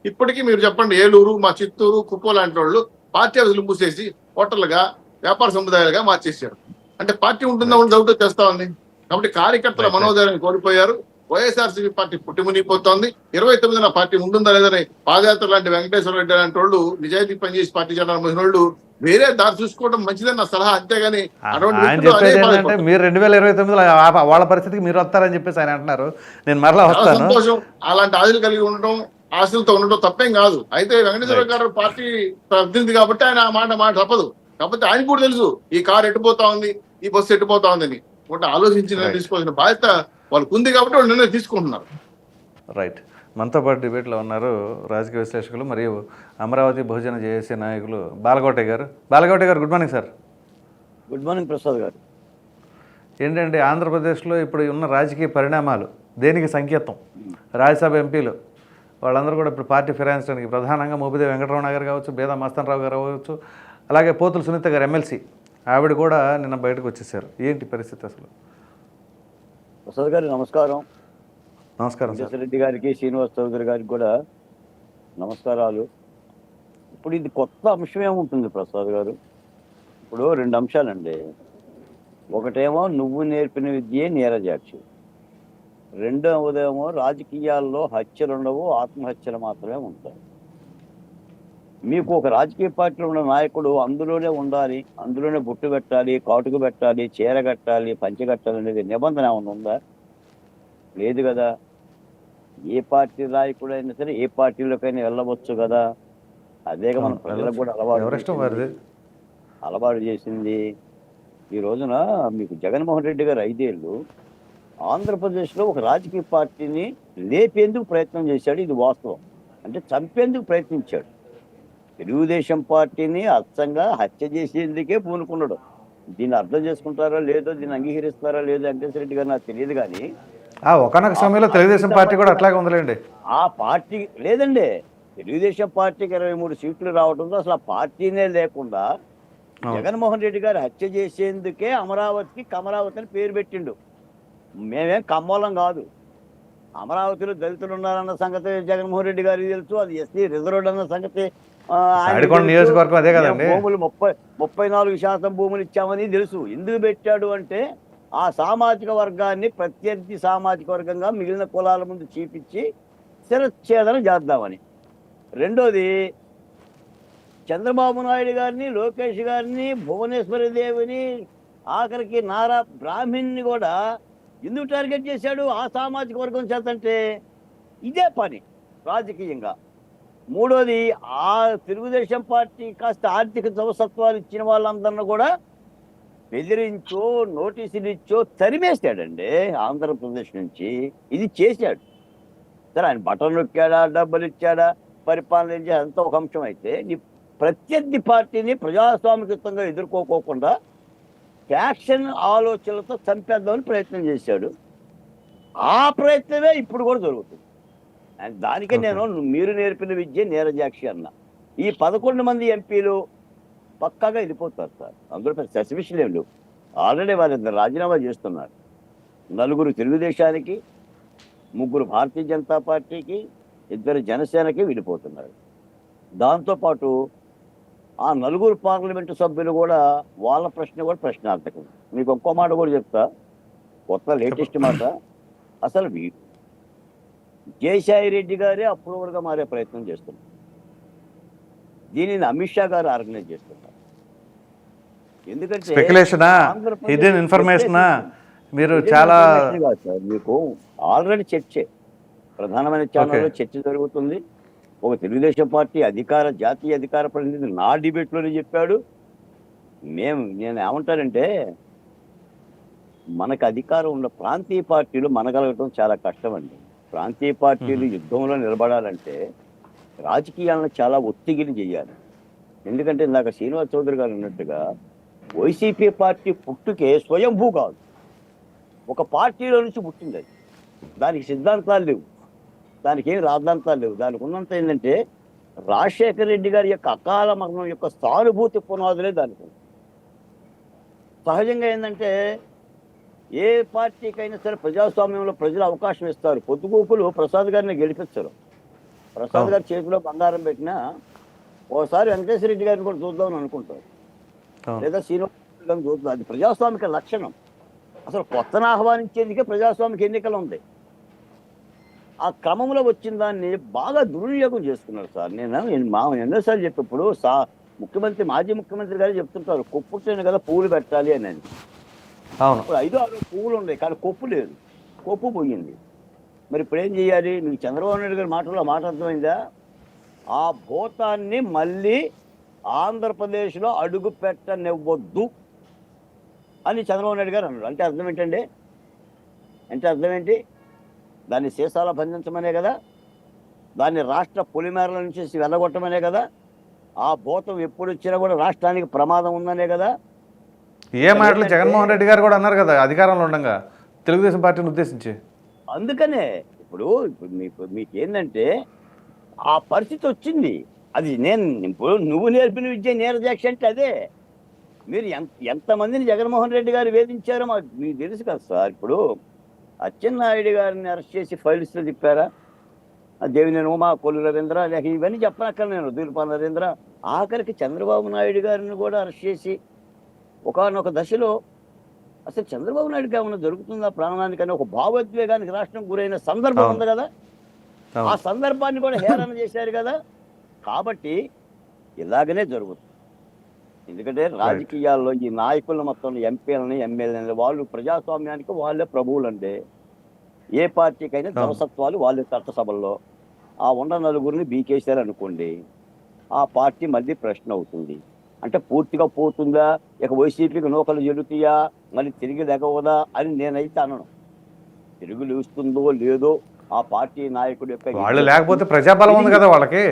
ఇప్పటికీ మీరు చెప్పండి, ఏలూరు, మా చిత్తూరు, కుప్ప లాంటి వాళ్ళు పార్టీ ఆఫీసులు మూసేసి హోటల్గా, వ్యాపార సముదాయాలుగా మార్చేశారు. అంటే పార్టీ ఉంటుందా డౌట్ చేస్తా ఉంది. కాబట్టి కార్యకర్తల మనోధైర్యాన్ని కోల్పోయారు. వైఎస్ఆర్సీపీ పార్టీ పుట్టిమునిగిపోతోంది. 29న పార్టీ ఉంటుందా లేదని పాదయాత్ర లాంటి వెంకటేశ్వర రెడ్డి లాంటి వాళ్ళు, నిజాయితీ పనిచేసి పార్టీ జనాలు మోసిన వాళ్ళు వేరే దారి చూసుకోవడం మంచిదని నా సలహా. అంతేగాని మీరు 2029లో వాళ్ళ పరిస్థితికి మీరు వస్తారని చెప్పేసి ఆయన అంటున్నారు. నేను మరలా వస్తాను. సంతోషం, అలాంటి ఆశలు కలిగి ఉండటం, ఆశలతో ఉండటం తప్పేం కాదు. అయితే వెంకటేశ్వర గారు పార్టీ ప్రతినిధి కాబట్టి ఆయన మాట తప్పదు. కాకపోతే ఆయన కూడా తెలుసు ఈ కారు ఎట్టుపోతా ఉంది, ఈ బస్సు ఎట్టుపోతా ఉందని. ఒకటి ఆలోచించి తీసుకోవాల్సిన బాధ్యత వాళ్ళకు ఉంది కాబట్టి వాళ్ళు నిర్ణయం తీసుకుంటున్నారు. రైట్. మనతో పాటు డిబేట్లో ఉన్నారు రాజకీయ విశ్లేషకులు మరియు అమరావతి బహుజన జేఏసీ నాయకులు బాలకోట గారు. Good morning sir. Good morning Prasad గారు. ఏంటంటే ఆంధ్రప్రదేశ్లో ఇప్పుడు ఉన్న రాజకీయ పరిణామాలు దేనికి సంకేతం? రాజ్యసభ ఎంపీలు వాళ్ళందరూ కూడా ఇప్పుడు పార్టీ ఫిరాయించడానికి ప్రధానంగా మోపిదేవి వెంకటరమణ గారు కావచ్చు, బేదా మస్తాన్ రావు గారు కావచ్చు, అలాగే పోతుల సునీత గారు ఎమ్మెల్సీ, ఆవిడ కూడా నిన్న బయటకు వచ్చేసారు. ఏంటి పరిస్థితి అసలు? ప్రసాద్ గారు నమస్కారం. నమస్కారం సార్. రెడ్డి గారికి, శ్రీనివాస్ చౌదరి గారికి కూడా నమస్కారాలు. ఇప్పుడు ఇది కొత్త అంశం ఏముంటుంది ప్రసాద్ గారు? ఇప్పుడు 2 అంశాలండి. ఒకటేమో నువ్వు నేర్పిన విద్యే నీరజాక్షి, రెండవదేమో రాజకీయాల్లో హత్యలు ఉండవు, ఆత్మహత్యలు మాత్రమే ఉంటాయి. మీకు ఒక రాజకీయ పార్టీలో ఉన్న నాయకుడు అందులోనే ఉండాలి, అందులోనే బొట్టు పెట్టాలి, కాటుకు పెట్టాలి, చీర కట్టాలి, పంచె కట్టాలి అనేది నిబంధన ఏమైనా ఉందా? లేదు కదా. ఏ పార్టీ నాయకుడు అయినా సరే ఏ పార్టీలోకైనా వెళ్ళవచ్చు కదా. అదేగా మన ప్రజలకు కూడా ఎవరిష్టం వారిది. అలవాటు చేసింది. ఈ రోజున మీకు జగన్మోహన్ రెడ్డి గారు 5 ఏళ్ళు ఆంధ్రప్రదేశ్లో ఒక రాజకీయ పార్టీని లేపేందుకు ప్రయత్నం చేశాడు. ఇది వాస్తవం. అంటే చంపేందుకు ప్రయత్నించాడు. తెలుగుదేశం పార్టీని అచ్చంగా హత్య చేసేందుకే పూనుకున్నాడు. దీన్ని అర్థం చేసుకుంటారో లేదో, దీన్ని అంగీకరిస్తారో లేదో వెంకటేశ్వర రెడ్డి గారు నాకు తెలియదు. కానీ ఒకనొక సమయంలో తెలుగుదేశం పార్టీ కూడా అట్లాగే ఉందిలేండి. ఆ పార్టీ లేదండి. తెలుగుదేశం పార్టీకి 23 సీట్లు రావడంతో అసలు ఆ పార్టీనే లేకుండా జగన్మోహన్ రెడ్డి గారు హత్య చేసేందుకే అమరావతికి కమరావతి అని పేరు పెట్టిండు. మేమేం కమ్మోలం కాదు. అమరావతిలో దళితులు ఉన్నారన్న సంగతి జగన్మోహన్ రెడ్డి గారికి తెలుసు. అది ఎస్సీ రిజర్వ్డ్ అన్న సంగతి నియోజకవర్గం అదే కదండి. భూములు 34% భూములు ఇచ్చామని తెలుసు. ఎందుకు పెట్టాడు అంటే ఆ సామాజిక వర్గాన్ని ప్రత్యర్థి సామాజిక వర్గంగా మిగిలిన కులాల ముందు చూపించి శిరచ్ఛేదన చేద్దామని. రెండోది, చంద్రబాబు నాయుడు గారిని, లోకేష్ గారిని, భువనేశ్వరి దేవిని, ఆఖరికి నారా బ్రాహ్మణ్ని కూడా ఎందుకు టార్గెట్ చేశాడు? ఆ సామాజిక వర్గం చేతంటే ఇదే పని రాజకీయంగా. మూడోది, ఆ తెలుగుదేశం పార్టీ కాస్త ఆర్థిక జవసత్వాలు ఇచ్చిన వాళ్ళందరినీ కూడా బెదిరించో, నోటీసులు ఇచ్చో తరిమేశాడండి ఆంధ్రప్రదేశ్ నుంచి. ఇది చేశాడు. సరే, ఆయన బటన్ నొక్కాడా, డబ్బులు ఇచ్చాడా, పరిపాలన అంతా ఒక అంశం అయితే, నీ ప్రత్యర్థి పార్టీని ప్రజాస్వామికతంగా ఎదుర్కోకుండా ఫ్యాక్షన్ ఆలోచనలతో చంపేద్దామని ప్రయత్నం చేశాడు. ఆ ప్రయత్నమే ఇప్పుడు కూడా జరుగుతుంది. అండ్ దానికే నేను మీరు నేర్పిన విద్య నీరజాక్షి అన్న. ఈ 11 మంది ఎంపీలు పక్కాగా వెళ్ళిపోతారు సార్. అందులో పెద్ద సస్పెషన్ ఏం లేవు. ఆల్రెడీ వాళ్ళిద్దరు రాజీనామా చేస్తున్నారు. 4 తెలుగుదేశానికి, 3 భారతీయ జనతా పార్టీకి, 2 జనసేనకి వెళ్ళిపోతున్నారు. దాంతోపాటు ఆ 4 పార్లమెంటు సభ్యులు కూడా వాళ్ళ ప్రశ్న కూడా ప్రశ్నార్థకం. మీకు ఒక్కో మాట కూడా చెప్తా, కొత్త లేటెస్ట్ మాట. అసలు విజయసాయి రెడ్డి గారే అప్రూవర్గా మారే ప్రయత్నం చేస్తున్నారు. దీనిని అమిత్ షా గారు ఆర్గనైజ్ చేస్తున్నారు. ఎందుకంటే స్పెక్యులేషనా, హిడెన్ ఇన్ఫర్మేషనా? మీరు చాలా మీకు ఆల్రెడీ చర్చే ప్రధానమైన ఛానల్లో చర్చ జరుగుతుంది. ఒక తెలుగుదేశం పార్టీ జాతీయ అధికార ప్రతినిధి నా డిబేట్లోనే చెప్పాడు. నేను ఏమంటానంటే, మనకు అధికారం ఉన్న ప్రాంతీయ పార్టీలు మనగలగటం చాలా కష్టం అండి. ప్రాంతీయ పార్టీలు యుద్ధంలో నిలబడాలంటే రాజకీయాలను చాలా ఒత్తిగిని చేయాలి. ఎందుకంటే ఇందాక శ్రీనివాస్ చౌదరి గారు అన్నట్టుగా వైసీపీ పార్టీ పుట్టుకే స్వయంభూ కాదు, ఒక పార్టీలో నుంచి పుట్టింది. అది దానికి సిద్ధాంతాలు లేవు, దానికి ఏం రాద్ధాంతాలు లేవు. దానికి ఉన్నంత ఏంటంటే రాజశేఖర రెడ్డి గారి యొక్క అకాల మరణం యొక్క సానుభూతి పునాదులే దానికి. సహజంగా ఏంటంటే ఏ పార్టీకైనా సరే ప్రజాస్వామ్యంలో ప్రజలు అవకాశం ఇస్తారు. పొద్దుగూకులు ప్రసాద్ గారిని గెలిపించరు. ప్రసాద్ గారి చేతిలో బంగారం పెట్టినా ఓసారి వెంకటేశ్వర రెడ్డి గారిని కూడా చూద్దామని అనుకుంటారు, లేదా శ్రీనివాస్ గారిని చూద్దాం. అది ప్రజాస్వామిక లక్షణం. అసలు కొత్తను ఆహ్వానించేందుకే ప్రజాస్వామిక ఎన్నికలు ఉంది. ఆ క్రమంలో వచ్చిన దాన్ని బాగా దుర్వినియోగం చేసుకున్నారు సార్. నేను ఎన్నోసార్లు చెప్పినప్పుడు మాజీ ముఖ్యమంత్రి గారు చెప్తుంటారు, కొప్పుట్టిన కదా పువ్వులు పెట్టాలి అని. ఇప్పుడు 5-6 పువ్వులు ఉన్నాయి కానీ కొప్పు లేదు, కొప్పు పోయింది. మరి ఇప్పుడు ఏం చేయాలి? మీకు చంద్రబాబు నాయుడు గారి మాటల్లో మాట అర్థమైందా? ఆ భూతాన్ని మళ్ళీ ఆంధ్రప్రదేశ్లో అడుగు పెట్టనివ్వద్దు అని చంద్రబాబు నాయుడు గారు అన్నారు. అంటే అర్థం ఏంటండి? అంటే అర్థం ఏంటి? దాన్ని సీసాల బంధించమనే కదా, దాన్ని రాష్ట్ర పొలిమేరల నుంచి వెళ్ళగొట్టమనే కదా, ఆ భూతం ఎప్పుడు వచ్చినా కూడా రాష్ట్రానికి ప్రమాదం ఉందనే కదా. ఏ మాటలు జగన్మోహన్ రెడ్డి గారు కూడా అన్నారు కదా అధికారంలో ఉండగా తెలుగుదేశం పార్టీని ఉద్దేశించి. అందుకనే ఇప్పుడు మీకు ఏంటంటే ఆ పరిస్థితి వచ్చింది. అది ఇప్పుడు నువ్వు నేర్పిన విద్య నీరజాక్షి అంటే అదే. మీరు ఎంతమందిని జగన్మోహన్ రెడ్డి గారు వేధించారో మీకు తెలుసు కదా సార్. ఇప్పుడు అచ్చెన్నాయుడు గారిని అరెస్ట్ చేసి ఫైల్స్లో తిప్పారా? దేవినేని ఉమా, కొల్లు రవీంద్ర, లేక ఇవన్నీ చెప్పనక్కడ నేను దూలిపాల నరేంద్ర, ఆఖరికి చంద్రబాబు నాయుడు గారిని కూడా అరెస్ట్ చేసి ఒకానొక దశలో అసలు చంద్రబాబు నాయుడుకి ఏమైనా దొరుకుతుందా ప్రాణానికని ఒక భావోద్వేగానికి రాష్ట్రం గురైన సందర్భం ఉంది కదా, ఆ సందర్భాన్ని కూడా హేళన చేశారు కదా. కాబట్టి ఇలాగనే జరుగుతుంది. ఎందుకంటే రాజకీయాల్లో ఈ నాయకులను మొత్తం ఎంపీలని ఎమ్మెల్యేలని వాళ్ళు ప్రజాస్వామ్యానికి వాళ్ళే ప్రభువులండి. ఏ పార్టీకైనా దవసత్వాలు వాళ్ళే చట్టసభల్లో. ఆ ఉన్న నలుగురిని బీకేశారు అనుకోండి, ఆ పార్టీ మళ్ళీ ప్రశ్న అవుతుంది. అంటే పూర్తిగా పోతుందా, ఇక వైసీపీకి నూకలు జరుగుతాయా, మళ్ళీ తిరిగి లెగవదా అని నేనైతే అనను. తిరిగి లేస్తుందో లేదో ఆ పార్టీ నాయకుడి యొక్క వాళ్ళు లేకపోతే ప్రజాబలం ఉంది కదా వాళ్ళకి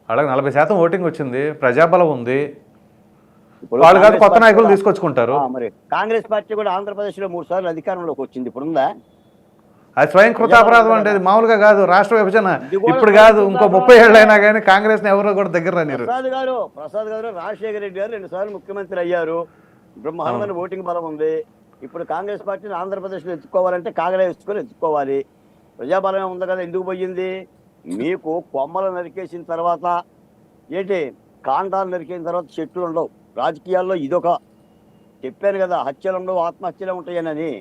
40% ఓటింగ్ వచ్చింది, ప్రజాబలం ఉంది, వాళ్ళు కాదు కొత్త నాయకులు తీసుకొచ్చుకుంటారు. మరి కాంగ్రెస్ పార్టీ కూడా ఆంధ్రప్రదేశ్ లో 3 సార్లు అధికారంలోకి వచ్చింది, ఇప్పుడు ఉందా? అది స్వయం కృతాపరాధం అంటే మామూలుగా కాదు, రాష్ట్ర విభజన ఇప్పుడు కాదు, ఇంకో 30 ఏళ్ళు అయినా కానీ కాంగ్రెస్ ని ఎవరో కూడా దగ్గర రానిరు. ప్రసాద్ గారు రాజశేఖర రెడ్డి గారు 2 సార్లు ముఖ్యమంత్రి అయ్యారు, బ్రహ్మాండమైన ఓటింగ్ బలం ఉంది. ఇప్పుడు కాంగ్రెస్ పార్టీని ఆంధ్రప్రదేశ్లో ఎత్తుకోవాలంటే కాంగ్రెస్ ఎత్తుకోవాలి. ప్రజాబలమే ఉంది కదా, ఎందుకు పోయింది? మీకు కొమ్మలు నరికేసిన తర్వాత ఏంటి, కాండాలు నరికేసిన తర్వాత చెట్లు ఉండవు. రాజకీయాల్లో ఇదొక చెప్పాను కదా, హత్యలు ఉండవు, ఆత్మహత్యలు ఉంటాయని.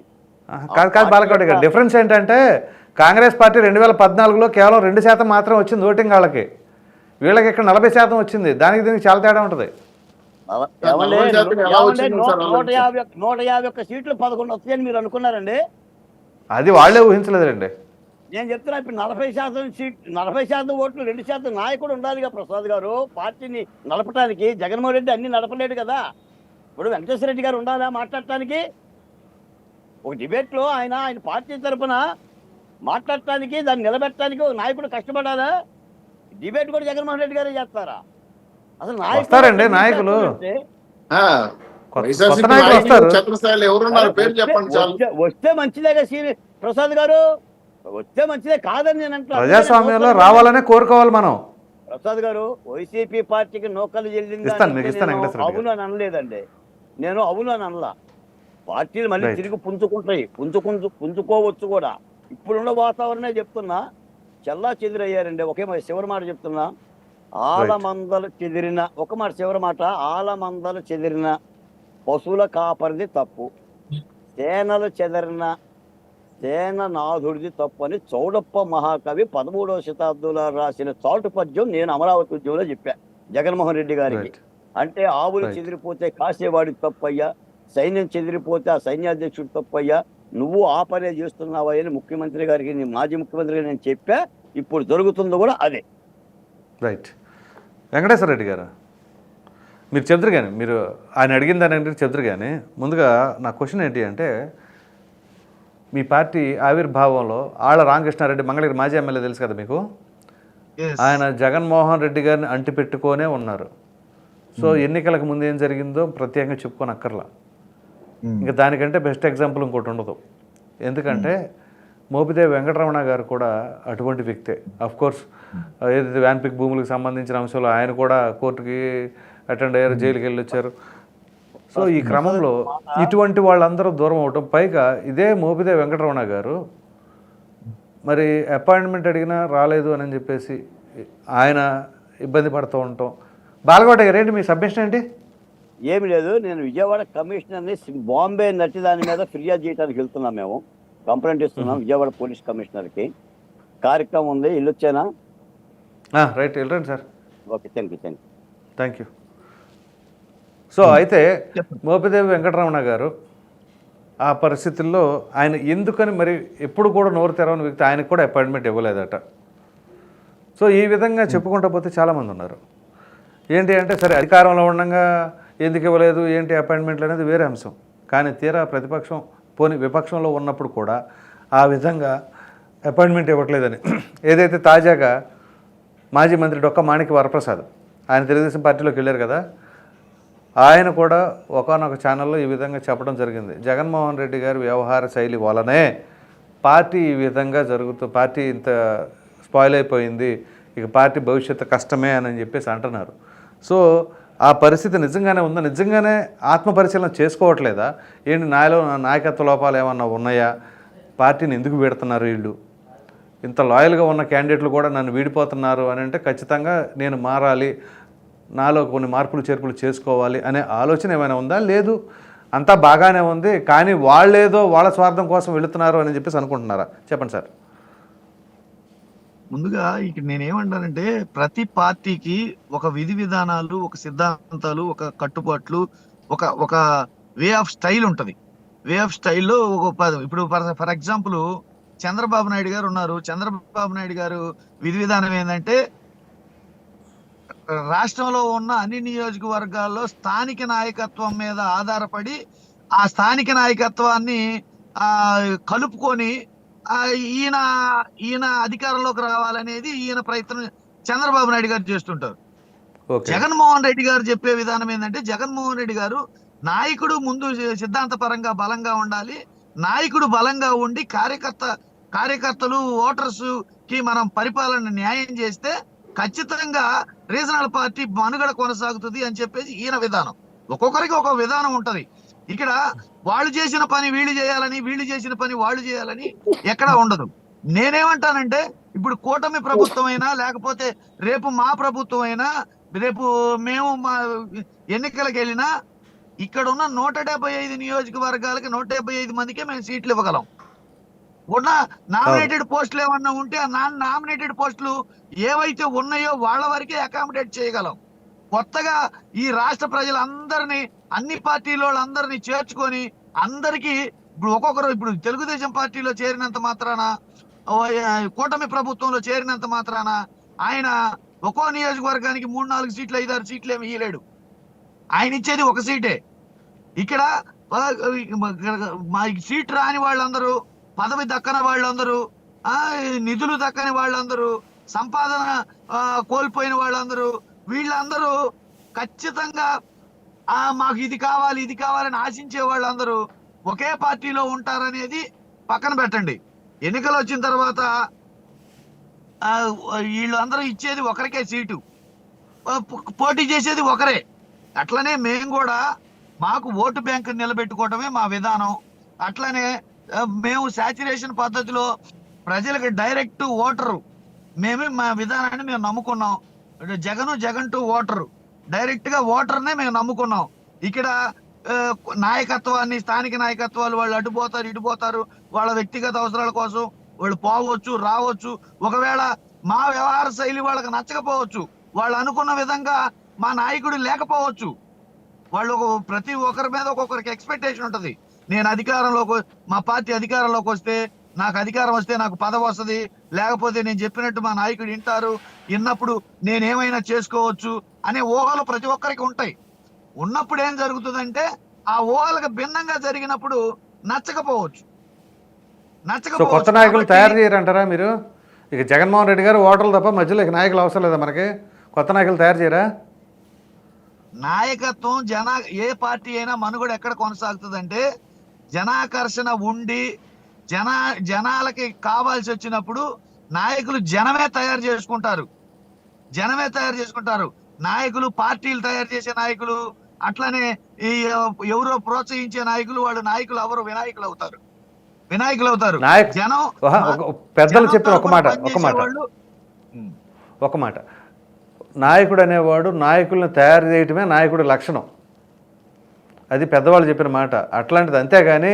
కాదు బాలకోటి గారు, డిఫరెన్స్ ఏంటంటే కాంగ్రెస్ పార్టీ 2014లో కేవలం 2% మాత్రం వచ్చింది ఓటింగ్ వాళ్ళకి, వీళ్ళకి ఇక్కడ 40% వచ్చింది. దానికి దీనికి చాలా తేడా ఉంటుంది. 151 సీట్లు 11 వస్తాయని మీరు అనుకున్నారండి? అది వాళ్ళే ఊహించలేదండి. నేను చెప్తున్నా, ఇప్పుడు 40% ఓట్లు 2% నాయకుడు ఉండాలిగా ప్రసాద్ గారు. పార్టీని నడపడానికి జగన్మోహన్ రెడ్డి అన్ని నడపలేడు కదా. ఇప్పుడు వెంకటేశ్వర రెడ్డి గారు ఉండాలా మాట్లాడటానికి? ఒక డిబేట్లో ఆయన పార్టీ తరఫున మాట్లాడటానికి, దాన్ని నిలబెట్టడానికి ఒక నాయకుడు కష్టపడాలా? డిబేట్ కూడా జగన్మోహన్ రెడ్డి గారే చేస్తారా? అసలు వస్తారండి నాయకులు, వస్తే మంచిదేగా ప్రసాద్ గారు, వస్తే మంచిదే కాదని నేను అంటున్నా. ప్రజాస్వామ్యంలో రావాలనే కోరుకోవాలి మనం. ప్రసాద్ గారు, వైసీపీ పార్టీకి నోకలు చెల్లింది అవును అని అనలేదండి నేను, అవును అని అనలా. పార్టీలు మళ్ళీ తిరిగి పుంజుకుంటాయి, పుంజుకోవచ్చు కూడా. ఇప్పుడున్న వాతావరణమే చెప్తున్నా, చల్లా చెదిరయ్యారండి. ఒకే మాట చివరి మాట చెప్తున్నా, ఆలమందలు చెదిరిన, ఒక మాట చివరి మాట, ఆలమందలు చెదిరిన పశువుల కాపరిది తప్పు, సేనలు చెదరిన సేననాథుడిది తప్పు అని చౌడప్ప మహాకవి 13వ శతాబ్దంలో రాసిన చాటు పద్యం నేను అమరావతి ఉద్యమంలో చెప్పా జగన్మోహన్ రెడ్డి గారికి. అంటే ఆవులు చెదిరిపోతే కాసేవాడికి తప్పయ్యా, సైన్యం చెదిరిపోతే ఆ సైన్యాధ్యక్షుడు తప్పయ్యా, నువ్వు ఆ పనే చేస్తున్నావా అని ముఖ్యమంత్రి గారికి, మాజీ ముఖ్యమంత్రి గారికి నేను చెప్పా. ఇప్పుడు జరుగుతుందో కూడా అదే. రైట్. వెంకటేశ్వర రెడ్డి గారు, మీరు చెప్తారు కానీ, మీరు ఆయన అడిగిన దాని చెప్తారు కానీ, ముందుగా నా క్వశ్చన్ ఏంటి అంటే, మీ పార్టీ ఆవిర్భావంలో ఆళ్ళ రామకృష్ణారెడ్డి మంగళగిరి మాజీ ఎమ్మెల్యే తెలుసు కదా మీకు, ఆయన జగన్మోహన్ రెడ్డి గారిని అంటిపెట్టుకొనే ఉన్నారు. సో ఎన్నికలకు ముందు ఏం జరిగిందో ప్రత్యేకంగా చెప్పుకొని అక్కర్లా. ఇంకా దానికంటే బెస్ట్ ఎగ్జాంపుల్ ఇంకోటి ఉండదు. ఎందుకంటే మోపిదేవి వెంకటరమణ గారు కూడా అటువంటి వ్యక్తే. అఫ్కోర్స్ ఏదైతే వ్యాన్పిక్ భూములకు సంబంధించిన అంశంలో ఆయన కూడా కోర్టుకి అటెండ్ అయ్యారు, జైలుకి వెళ్ళి వచ్చారు. సో ఈ క్రమంలో ఇటువంటి వాళ్ళందరూ దూరం అవటం, పైగా ఇదే మోపిదేవి వెంకటరమణ గారు మరి అపాయింట్మెంట్ అడిగినా రాలేదు అని చెప్పేసి ఆయన ఇబ్బంది పడుతూ ఉంటాం. బాలకోట గారు ఏంటి మీ సబ్మిషన్ ఏంటి? ఏమి లేదు, నేను విజయవాడ కమిషనర్ని బాంబే నటి దాని మీద ఫిర్యాదు చేయడానికి వెళ్తున్నాం. మేము కంప్లైంట్ ఇస్తున్నాం విజయవాడ పోలీస్ కమిషనర్కి. కార్యక్రమం ఉంది, వెళ్ళొచ్చానా? రైట్, వెళ్ళండి sir. Okay, thank you. So అయితే మోపిదేవి వెంకటరమణ గారు ఆ పరిస్థితుల్లో ఆయన ఎందుకని మరి ఎప్పుడు కూడా నోరు తెరవని వ్యక్తి, ఆయనకు కూడా అపాయింట్మెంట్ ఇవ్వలేదట. సో ఈ విధంగా చెప్పుకుంటూ పోతే చాలామంది ఉన్నారు. ఏంటి అంటే, సరే అధికారంలో ఉండగా ఎందుకు ఇవ్వలేదు ఏంటి అపాయింట్మెంట్లు అనేది వేరే అంశం. కానీ తీరా ప్రతిపక్షం పోని విపక్షంలో ఉన్నప్పుడు కూడా ఆ విధంగా అపాయింట్మెంట్ ఇవ్వట్లేదని ఏదైతే తాజాగా మాజీ మంత్రి డొక్క మాణిక్య వరప్రసాద్ ఆయన తెలుగుదేశం పార్టీలోకి వెళ్ళారు కదా, ఆయన కూడా ఒకానొక ఛానల్లో ఈ విధంగా చెప్పడం జరిగింది. జగన్మోహన్ రెడ్డి గారి వ్యవహార శైలి వలనే పార్టీ ఈ విధంగా పార్టీ ఇంత స్పాయిల్ అయిపోయింది, ఇక పార్టీ భవిష్యత్తు కష్టమే అని చెప్పేసి అంటున్నారు. సో ఆ పరిస్థితి నిజంగానే ఉందా? నిజంగానే ఆత్మపరిశీలన చేసుకోవట్లేదా? ఏంటి నాయకత్వ లోపాలు ఏమన్నా ఉన్నాయా? పార్టీని ఎందుకు పెడుతున్నారు వీళ్ళు? ఇంత లాయల్గా ఉన్న క్యాండిడేట్లు కూడా నన్ను వీడిపోతున్నారు అని అంటే ఖచ్చితంగా నేను మారాలి, నాలో కొన్ని మార్పులు చేర్పులు చేసుకోవాలి అనే ఆలోచన ఏమైనా ఉందా? లేదు, అంతా బాగానే ఉంది, కానీ వాళ్ళేదో వాళ్ళ స్వార్థం కోసం వెళుతున్నారు అని చెప్పేసి అనుకుంటున్నారా? చెప్పండి సార్. ముందుగా ఇక్కడ నేనేమంటానంటే ప్రతి పార్టీకి ఒక విధి విధానాలు, ఒక సిద్ధాంతాలు, ఒక కట్టుబాట్లు, ఒక ఒక వే ఆఫ్ స్టైల్ ఉంటది. వే ఆఫ్ స్టైల్లో ఇప్పుడు ఫర్ ఎగ్జాంపుల్ చంద్రబాబు నాయుడు గారు ఉన్నారు. చంద్రబాబు నాయుడు గారు విధి విధానం ఏంటంటే రాష్ట్రంలో ఉన్న అన్ని నియోజకవర్గాల్లో స్థానిక నాయకత్వం మీద ఆధారపడి ఆ స్థానిక నాయకత్వాన్ని కలుపుకొని ఈయన ఈయన అధికారంలోకి రావాలనేది ఈయన ప్రయత్నం చంద్రబాబు నాయుడు గారు చేస్తుంటారు. జగన్మోహన్ రెడ్డి గారు చెప్పే విధానం ఏంటంటే జగన్మోహన్ రెడ్డి గారు నాయకుడు ముందు సిద్ధాంతపరంగా బలంగా ఉండాలి, నాయకుడు బలంగా ఉండి కార్యకర్తలు ఓటర్స్ కి మనం పరిపాలన న్యాయం చేస్తే ఖచ్చితంగా రీజనల్ పార్టీ మనుగడ కొనసాగుతుంది అని చెప్పేసి ఈయన విధానం. ఒక్కొక్కరికి ఒక విధానం ఉంటది. ఇక్కడ వాళ్ళు చేసిన పని వీళ్ళు చేయాలని, వీళ్ళు చేసిన పని వాళ్ళు చేయాలని ఎక్కడా ఉండదు. నేనేమంటానంటే ఇప్పుడు కూటమి ప్రభుత్వం అయినా లేకపోతే రేపు మా ప్రభుత్వం అయినా రేపు మేము మా ఎన్నికలకు వెళ్ళినా ఇక్కడ ఉన్న 175 నియోజకవర్గాలకి 175 మందికే మేము సీట్లు ఇవ్వగలం. ఉన్న నామినేటెడ్ పోస్టులు ఏమన్నా ఉంటే ఆ నామినేటెడ్ పోస్టులు ఏవైతే ఉన్నాయో వాళ్ళ వరకే అకామిడేట్ చేయగలం. కొత్తగా ఈ రాష్ట్ర ప్రజలందరినీ అన్ని పార్టీల వాళ్ళందరినీ చేర్చుకొని అందరికీ ఇప్పుడు ఒక్కొక్కరు ఇప్పుడు తెలుగుదేశం పార్టీలో చేరినంత మాత్రాన, కూటమి ప్రభుత్వంలో చేరినంత మాత్రాన ఆయన ఒక్కో నియోజకవర్గానికి 3-4 సీట్లు 5-6 సీట్లు ఏమి ఇయ్యలేడు. ఆయన ఇచ్చేది ఒక సీటే. ఇక్కడ మా సీట్ రాని వాళ్ళందరూ, పదవి దక్కని వాళ్ళందరూ, నిధులు దక్కని వాళ్ళందరూ, సంపాదన కోల్పోయిన వాళ్ళందరూ, వీళ్ళందరూ ఖచ్చితంగా మాకు ఇది కావాలని ఆశించే వాళ్ళందరూ ఒకే పార్టీలో ఉంటారనేది పక్కన పెట్టండి. ఎన్నికలు వచ్చిన తర్వాత వీళ్ళందరూ ఇచ్చేది ఒకరికే సీటు, పోటీ చేసేది ఒకరే. అట్లనే మేము కూడా మాకు ఓటు బ్యాంకు నిలబెట్టుకోవటమే మా విధానం. అట్లనే మేము శాచ్యురేషన్ పద్ధతిలో ప్రజలకు డైరెక్ట్ ఓటరు మా విధానాన్ని మేము నమ్ముకున్నాం. జగన్ టు ఓటరు, డైరెక్ట్ గా ఓటర్నే మేము నమ్ముకున్నాం. ఇక్కడ నాయకత్వాన్ని, స్థానిక నాయకత్వాలు వాళ్ళు అడ్డుపోతారు ఇటుపోతారు, వాళ్ళ వ్యక్తిగత అవసరాల కోసం వాళ్ళు పోవచ్చు రావచ్చు. ఒకవేళ మా వ్యవహార శైలి వాళ్ళకి నచ్చకపోవచ్చు, వాళ్ళు అనుకున్న విధంగా మా నాయకుడు లేకపోవచ్చు. వాళ్ళు ప్రతి ఒక్కరి మీద ఒక్కొక్కరికి ఎక్స్పెక్టేషన్ ఉంటది. నేను మా పార్టీ అధికారంలోకి వస్తే, నాకు అధికారం వస్తే నాకు పదవి వస్తుంది, లేకపోతే నేను చెప్పినట్టు మా నాయకుడు వింటారు, విన్నప్పుడు నేనేమైనా చేసుకోవచ్చు అనే ఊహలు ప్రతి ఒక్కరికి ఉంటాయి. ఉన్నప్పుడు ఏం జరుగుతుందంటే ఆ ఊహలకు భిన్నంగా జరిగినప్పుడు నచ్చకపోవచ్చు. కొత్త నాయకులు తయారు చేయరంటారా మీరు? ఇక జగన్మోహన్ రెడ్డి గారు ఓటర్లు తప్ప మధ్యలో ఇక నాయకులు అవసరం లేదా మనకి? కొత్త నాయకులు తయారు చేయరా? నాయకత్వం ఏ పార్టీ అయినా మనుగడ ఎక్కడ కొనసాగుతుందంటే జనాకర్షణ ఉండి జనాలకి కావాల్సి వచ్చినప్పుడు నాయకులు జనమే తయారు చేసుకుంటారు. నాయకులు పార్టీలు తయారు చేసే నాయకులు, అట్లనే ఈ ఎవరో ప్రోత్సహించే నాయకులు, వాళ్ళు నాయకులు ఎవరు వినాయకులు అవుతారు. జనం పెద్దలు చెప్పిన ఒక మాట, నాయకుడు అనేవాడు నాయకులను తయారు చేయటమే నాయకుడి లక్షణం. అది పెద్దవాళ్ళు చెప్పిన మాట. అట్లాంటిది. అంతేగాని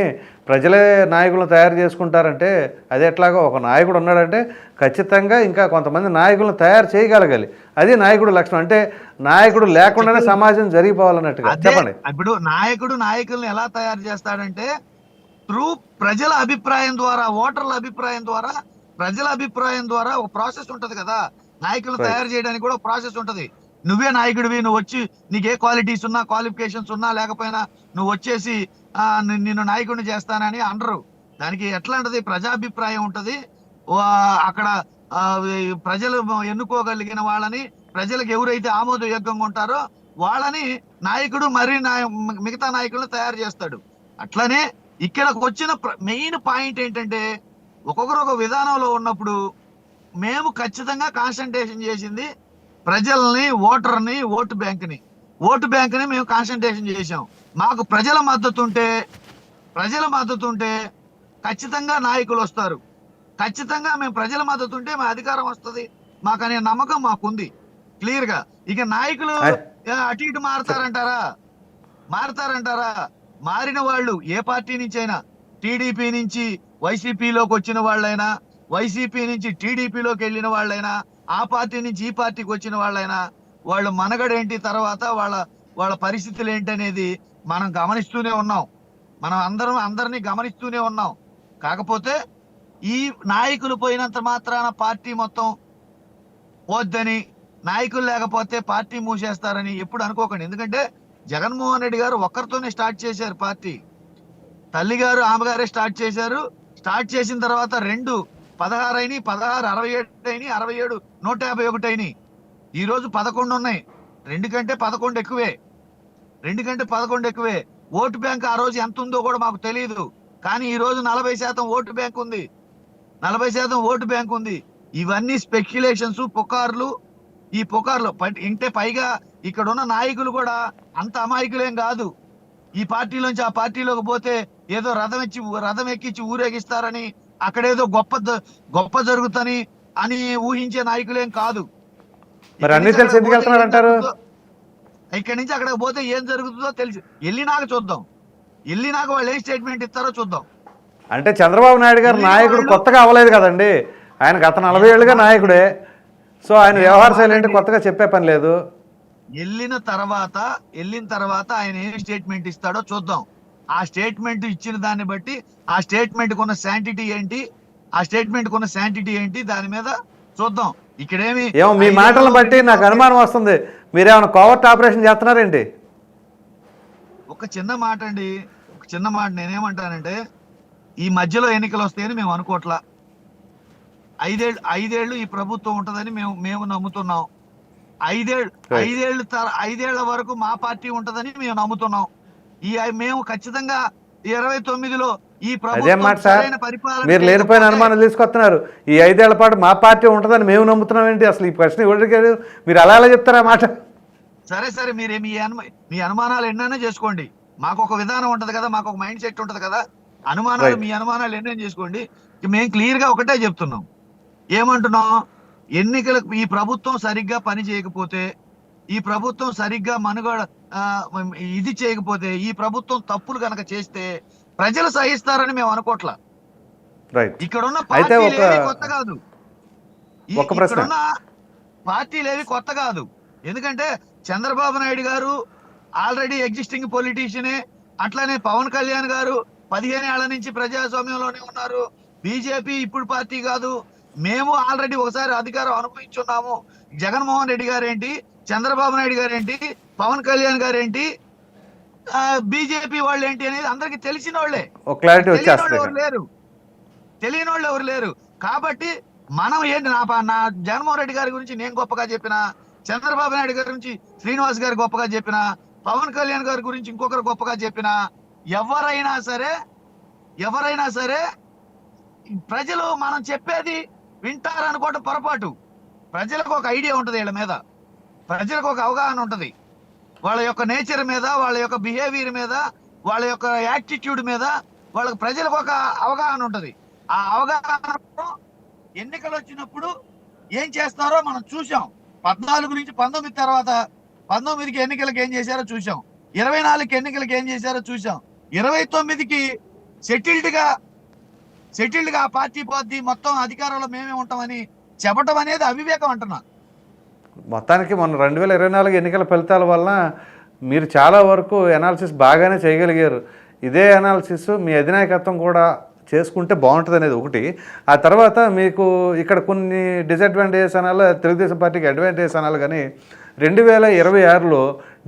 ప్రజలే నాయకులను తయారు చేసుకుంటారంటే అది ఎట్లాగో. ఒక నాయకుడు ఉన్నాడంటే ఖచ్చితంగా ఇంకా కొంతమంది నాయకులను తయారు చేయగలగాలి. అది నాయకుడు లక్షణం. అంటే నాయకుడు లేకుండానే సమాజం జరిగిపోవాలన్నట్టుగా. చెప్పండి. ఇప్పుడు నాయకులను ఎలా తయారు చేస్తాడంటే త్రూ ప్రజల అభిప్రాయం ద్వారా, ఓటర్ల అభిప్రాయం ద్వారా, ప్రజల అభిప్రాయం ద్వారా ఒక ప్రాసెస్ ఉంటది కదా. నాయకులను తయారు చేయడానికి కూడా ఒక ప్రాసెస్ ఉంటది. నువ్వే నాయకుడివి, నువ్వు వచ్చి నీకే క్వాలిటీస్ ఉన్నా, క్వాలిఫికేషన్స్ ఉన్నా లేకపోయినా నువ్వు వచ్చేసి నిన్ను నాయకుడిని చేస్తానని అనరు. దానికి ఎట్లాంటిది ప్రజాభిప్రాయం ఉంటది. అక్కడ ప్రజలు ఎన్నుకోగలిగిన వాళ్ళని, ప్రజలకు ఎవరైతే ఆమోదయోగ్యంగా ఉంటారో వాళ్ళని నాయకుడు మిగతా నాయకులను తయారు చేస్తాడు. అట్లనే ఇక్కడకు వచ్చిన మెయిన్ పాయింట్ ఏంటంటే ఒక్కొక్కరు ఒక విధానంలో ఉన్నప్పుడు మేము ఖచ్చితంగా కాన్సన్ట్రేషన్ చేసింది ప్రజల్ని, ఓటర్ని, ఓటు బ్యాంకుని మేము కాన్సన్ట్రేషన్ చేశాం. మాకు ప్రజల మద్దతు ఉంటే ఖచ్చితంగా నాయకులు వస్తారు. ఖచ్చితంగా మేము ప్రజల మద్దతు ఉంటే మా అధికారం వస్తుంది మాకనే నమ్మకం మాకుంది క్లియర్ గా. ఇక నాయకులు అటు ఇటు మారతారంటారా? మారిన వాళ్ళు ఏ పార్టీ నుంచి అయినా, టీడీపీ నుంచి వైసీపీలోకి వచ్చిన వాళ్ళైనా, వైసీపీ నుంచి టీడీపీలోకి వెళ్ళిన వాళ్ళైనా, ఆ పార్టీ నుంచి ఈ పార్టీకి వచ్చిన వాళ్ళైనా, వాళ్ళు మనగడేంటి, తర్వాత వాళ్ళ పరిస్థితులు ఏంటనేది మనం గమనిస్తూనే ఉన్నాం. మనం అందరినీ గమనిస్తూనే ఉన్నాం. కాకపోతే ఈ నాయకులు పోయినంత మాత్రాన పార్టీ మొత్తం పోద్దని, నాయకులు లేకపోతే పార్టీ మూసేస్తారని ఎప్పుడు అనుకోకండి. ఎందుకంటే జగన్మోహన్ రెడ్డి గారు ఒక్కరితోనే స్టార్ట్ చేశారు పార్టీ. తల్లి గారు ఆమె గారే స్టార్ట్ చేశారు. స్టార్ట్ చేసిన తర్వాత 2 16 అయినాయి, 16 67 అయినాయి, 67 151 అయినాయి. ఈ రోజు 11 ఉన్నాయి. 2 కంటే 11 ఎక్కువే. ఓటు బ్యాంక్ ఆ రోజు ఎంత ఉందో కూడా మాకు తెలియదు. కానీ ఈ రోజు 40% ఓటు బ్యాంక్ ఉంది. 40% ఓటు బ్యాంక్ ఉంది. ఇవన్నీ స్పెక్యులేషన్స్, పుకార్లు. ఈ పుకార్లు ఇంటే పైగా ఇక్కడ ఉన్న నాయకులు కూడా అంత అమాయకులేం కాదు. ఈ పార్టీలోంచి ఆ పార్టీలోకి పోతే ఏదో రథం ఎక్కించి ఊరేగిస్తారని, అక్కడేదో గొప్ప జరుగుతని అని ఊహించే నాయకులేం కాదు. మరి అన్ని తెలిసి ఎందుకు వెళ్తున్నారు అంటారు? ఇక్కడి నుంచి అక్కడికి పోతే ఏం జరుగుతుందో తెలిసి వెళ్ళినాక చూద్దాం. వెళ్ళినాక వాళ్ళు ఏం స్టేట్మెంట్ ఇస్తారో చూద్దాం. అంటే చంద్రబాబు నాయుడు గారు నాయకుడు కొత్తగా అవ్వలేదు కదండి. ఆయన గత 40 ఏళ్ళుగా నాయకుడే. సో ఆయన వ్యవహార శైలి ఏంటి కొత్తగా చెప్పే పని లేదు. వెళ్ళిన తర్వాత ఆయన ఏం స్టేట్మెంట్ ఇస్తాడో చూద్దాం. ఆ స్టేట్మెంట్ ఇచ్చిన దాన్ని బట్టి ఆ స్టేట్మెంట్ కొన్న శాంటిటీ ఏంటి దాని మీద చూద్దాం. ఇక్కడేమి ఏమో మీ మాటలను బట్టి నాకు అనుమానం వస్తుంది, మీరేమైనా కోవర్ట్ ఆపరేషన్ చేస్తున్నారేంటి? ఒక చిన్న మాట నేనేమంటానంటే, ఈ మధ్యలో ఎన్నికలు వస్తాయని మేము అనుకోవట్లా. 5 ఏళ్ళు ఈ ప్రభుత్వం ఉంటదని మేము నమ్ముతున్నాం. 5 ఏళ్ల వరకు మా పార్టీ ఉంటదని మేము నమ్ముతున్నాం. మేము ఖచ్చితంగా 29లో ఈ అదేం మాట సార్, మీరు లేనిపోయిన అనుమానం తీసుకొస్తున్నారు. ఈ 5 ఏళ్ల పాటు మా పార్టీ ఉంటుందని మేము నమ్ముతున్నాం ఏంటి? అసలు ఈ ప్రశ్న ఎవరికి మీరు అలా చెప్తారా మాట? సరే మీరు మీ అనుమానాలు ఎన్నైనా చేసుకోండి. మాకు ఒక విధానం ఉంటది కదా, మాకు ఒక మైండ్ సెట్ ఉంటది కదా. మీ అనుమానాలు ఎన్నైనా చేసుకోండి. మేము క్లియర్ గా ఒకటే చెప్తున్నాం. ఏమంటున్నాం? ఎన్నికలకు ఈ ప్రభుత్వం సరిగ్గా పని చేయకపోతే, ఈ ప్రభుత్వం సరిగ్గా మనుగడ ఇది చేయకపోతే, ఈ ప్రభుత్వం తప్పులు కనుక చేస్తే ప్రజలు సహిస్తారని మేము అనుకోవట్లా. ఇక్కడున్న పార్టీలేవి కొత్త కాదు. ఎందుకంటే చంద్రబాబు నాయుడు గారు ఆల్రెడీ ఎగ్జిస్టింగ్ పొలిటీషియనే. అట్లానే పవన్ కళ్యాణ్ గారు 15 ఏళ్ల నుంచి ప్రజాస్వామ్యంలోనే ఉన్నారు. బీజేపీ ఇప్పుడు పార్టీ కాదు. మేము ఆల్రెడీ ఒకసారి అధికారం అనుభవించున్నాము. జగన్మోహన్ రెడ్డి గారేంటి, చంద్రబాబు నాయుడు గారేంటి, పవన్ కళ్యాణ్ గారేంటి, బీజేపీ వాళ్ళు ఏంటి అనేది అందరికి తెలిసిన వాళ్ళే. తెలియని వాళ్ళు ఎవరు లేరు. కాబట్టి మనం ఏంటి, నా జగన్మోహన్ రెడ్డి గారి గురించి నేను గొప్పగా చెప్పినా, చంద్రబాబు నాయుడు గారి గురించి శ్రీనివాస్ గారు గొప్పగా చెప్పినా, పవన్ కళ్యాణ్ గారి గురించి ఇంకొకరు గొప్పగా చెప్పినా, ఎవరైనా సరే ప్రజలు మనం చెప్పేది వింటారనుకోవడం పొరపాటు. ప్రజలకు ఒక ఐడియా ఉంటది, వీళ్ళ మీద ప్రజలకు ఒక అవగాహన ఉంటది. వాళ్ళ యొక్క నేచర్ మీద, వాళ్ళ యొక్క బిహేవియర్ మీద, వాళ్ళ యొక్క యాటిట్యూడ్ మీద ప్రజలకు ఒక అవగాహన ఉంటది. ఆ అవగాహన ఎన్నికలు వచ్చినప్పుడు ఏం చేస్తారో మనం చూసాం. 14 నుంచి 19 తర్వాత 19కి ఎన్నికలకు ఏం చేశారో చూసాం. 24కి ఎన్నికలకు ఏం చేశారో చూసాం. 29కి సెటిల్డ్ గా ఆ పార్టీ పోద్ది, మొత్తం అధికారంలో మేమే ఉంటామని చెప్పడం అనేది అవివేకం అంటున్నా. మొత్తానికి మొన్న 2024 ఎన్నికల ఫలితాల వలన మీరు చాలా వరకు ఎనాలిసిస్ బాగానే చేయగలిగారు. ఇదే ఎనాలిసిస్ మీ అధినాయకత్వం కూడా చేసుకుంటే బాగుంటుంది అనేది ఒకటి. ఆ తర్వాత మీకు ఇక్కడ కొన్ని డిసడ్వాంటేజెస్ అనాలి, తెలుగుదేశం పార్టీకి అడ్వాంటేజెస్ అనాలి. కానీ 2026లో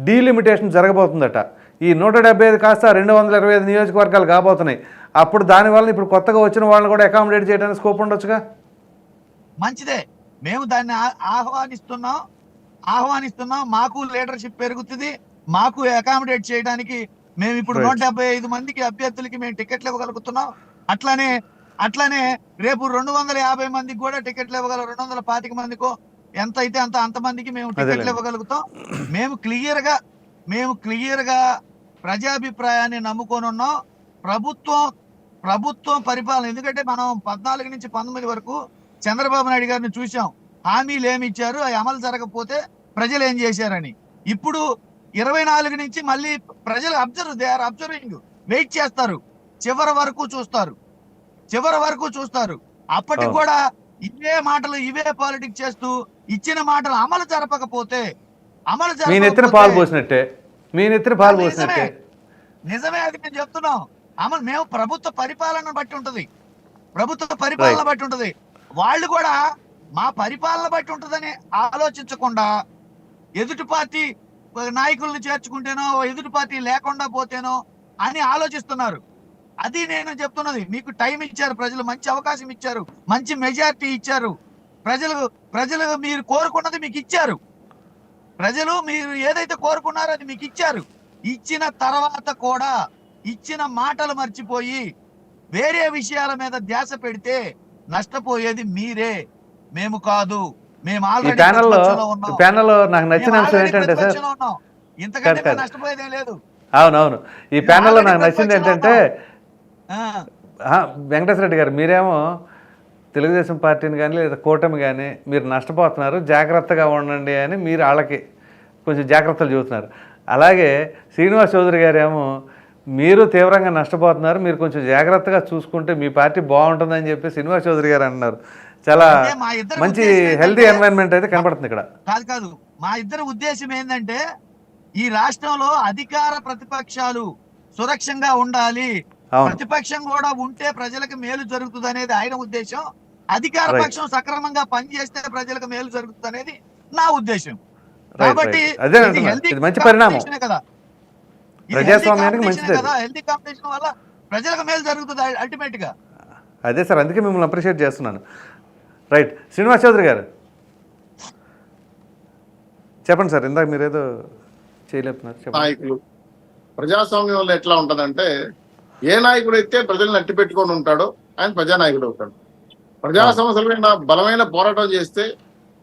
డీలిమిటేషన్ జరగబోతుందట. ఈ 175 కాస్త 225 నియోజకవర్గాలు కాబోతున్నాయి. అప్పుడు దానివల్ల ఇప్పుడు కొత్తగా వచ్చిన వాళ్ళని కూడా అకామిడేట్ చేయడానికి స్కోప్ ఉండొచ్చుగా. మంచిదే, మేము దాన్ని ఆహ్వానిస్తున్నాం. మాకు లీడర్షిప్ పెరుగుతుంది, మాకు అకామిడేట్ చేయడానికి మేము ఇప్పుడు 175 మందికి అభ్యర్థులకి మేము టికెట్లు ఇవ్వగలుగుతున్నాం. అట్లానే రేపు 250 మందికి కూడా టికెట్లు ఇవ్వగలం. 225 మందికో ఎంత అయితే అంతమందికి మేము టికెట్లు ఇవ్వగలుగుతాం. మేము క్లియర్ గా ప్రజాభిప్రాయాన్ని నమ్ముకొని ఉన్నాం. ప్రభుత్వం ప్రభుత్వం పరిపాలన, ఎందుకంటే మనం 14 నుంచి 19 వరకు చంద్రబాబు నాయుడు గారిని చూసాం. హామీలు ఏమి ఇచ్చారు, అవి అమలు జరగకపోతే ప్రజలు ఏం చేశారని. ఇప్పుడు 24 నుంచి మళ్ళీ ప్రజలు దే ఆర్ అబ్జర్వింగ్, వెయిట్ చేస్తారు, చివరి వరకు చూస్తారు. అప్పటికి కూడా ఇవే మాటలు, ఇవే పాలిటిక్స్ చేస్తూ ఇచ్చిన మాటలు అమలు జరపకపోతే మీ నెత్తిన పాలు పోసినట్టే. నిజమే, అది మేము చెప్తున్నాం. మేము ప్రభుత్వ పరిపాలన బట్టి ఉంటది, వాళ్ళు కూడా మా పరిపాలన బట్టి ఉంటదని ఆలోచించకుండా ఎదుటి పార్టీ నాయకుల్ని చేర్చుకుంటేనో, ఎదుటి పార్టీ లేకుండా పోతేనో అని ఆలోచిస్తున్నారు. అది నేను చెప్తున్నది. మీకు టైం ఇచ్చారు ప్రజలు, మంచి అవకాశం ఇచ్చారు, మంచి మెజారిటీ ఇచ్చారు ప్రజలు మీరు కోరుకున్నది మీకు ఇచ్చారు. ప్రజలు మీరు ఏదైతే కోరుకున్నారో అది మీకు ఇచ్చారు. ఇచ్చిన తర్వాత కూడా ఇచ్చిన మాటలు మర్చిపోయి వేరే విషయాల మీద ధ్యాస పెడితే నష్టపోయేది మీరే, మేము కాదు. మేము ఆల్రెడీ ప్యానెల్లో నాకు నచ్చిన అంశం ఏంటంటే సార్, ఇంతకంటే నష్టపోయేది ఏం లేదు. అవునవును, ఈ ప్యానెల్లో నాకు నచ్చింది ఏంటంటే వెంకటేశ్వర రెడ్డి గారు, మీరేమో తెలుగుదేశం పార్టీని కానీ లేదా కూటమి కానీ మీరు నష్టపోతున్నారు, జాగ్రత్తగా ఉండండి అని మీరు వాళ్ళకి కొంచెం జాగ్రత్తలు చెబుతున్నారు. అలాగే శ్రీనివాస్ చౌదరి గారు ఏమో మీరు తీవ్రంగా నష్టపోతున్నారు, మీరు కొంచెం జాగ్రత్తగా చూసుకుంటే మీ పార్టీ బాగుంటుందని చెప్పి శ్రీనివాస్ చౌదరి గారు అన్నారు. చాలా మంచి హెల్తీ ఎన్వైరన్మెంట్ అయితే కనపడుతుంది ఇక్కడ. కాదు, మా ఇద్దరి ఉద్దేశం ఏంటంటే ఈ రాష్ట్రంలో అధికార ప్రతిపక్షాలు సురక్షంగా ఉండాలి, ప్రతిపక్షం కూడా ఉంటే ప్రజలకు మేలు జరుగుతుంది అనేది ఆయన ఉద్దేశం. అధికార పక్షం సక్రమంగా పనిచేస్తే ప్రజలకు మేలు జరుగుతుంది అనేది నా ఉద్దేశం. కాబట్టి మంచి పరిణామం కదా, ప్రజాస్వామ్యానికి మంచిది కదా. హెల్తీ కాంపిటీషన్ వల్ల ప్రజలకు మేలు జరుగుతుంది అల్టిమేట్ గా. అదే సార్, అందుకే మిమ్మల్ని అప్రిషియేట్ చేస్తున్నాను. రైట్, శ్రీనివాస్ చౌదరి గారు చెప్పండి సార్. ఇందాక మీరేదో చేయలేపున్నారు. నాయకులు ప్రజాస్వామ్యంలో ఎట్లా ఉంటదంటే, ఏ నాయకుడు అయితే ప్రజలను అట్టి పెట్టుకొని ఉంటాడో ఆయన ప్రజానాయకుడు అవుతాడు. ప్రజా సమస్యల మీద బలమైన పోరాటం చేస్తే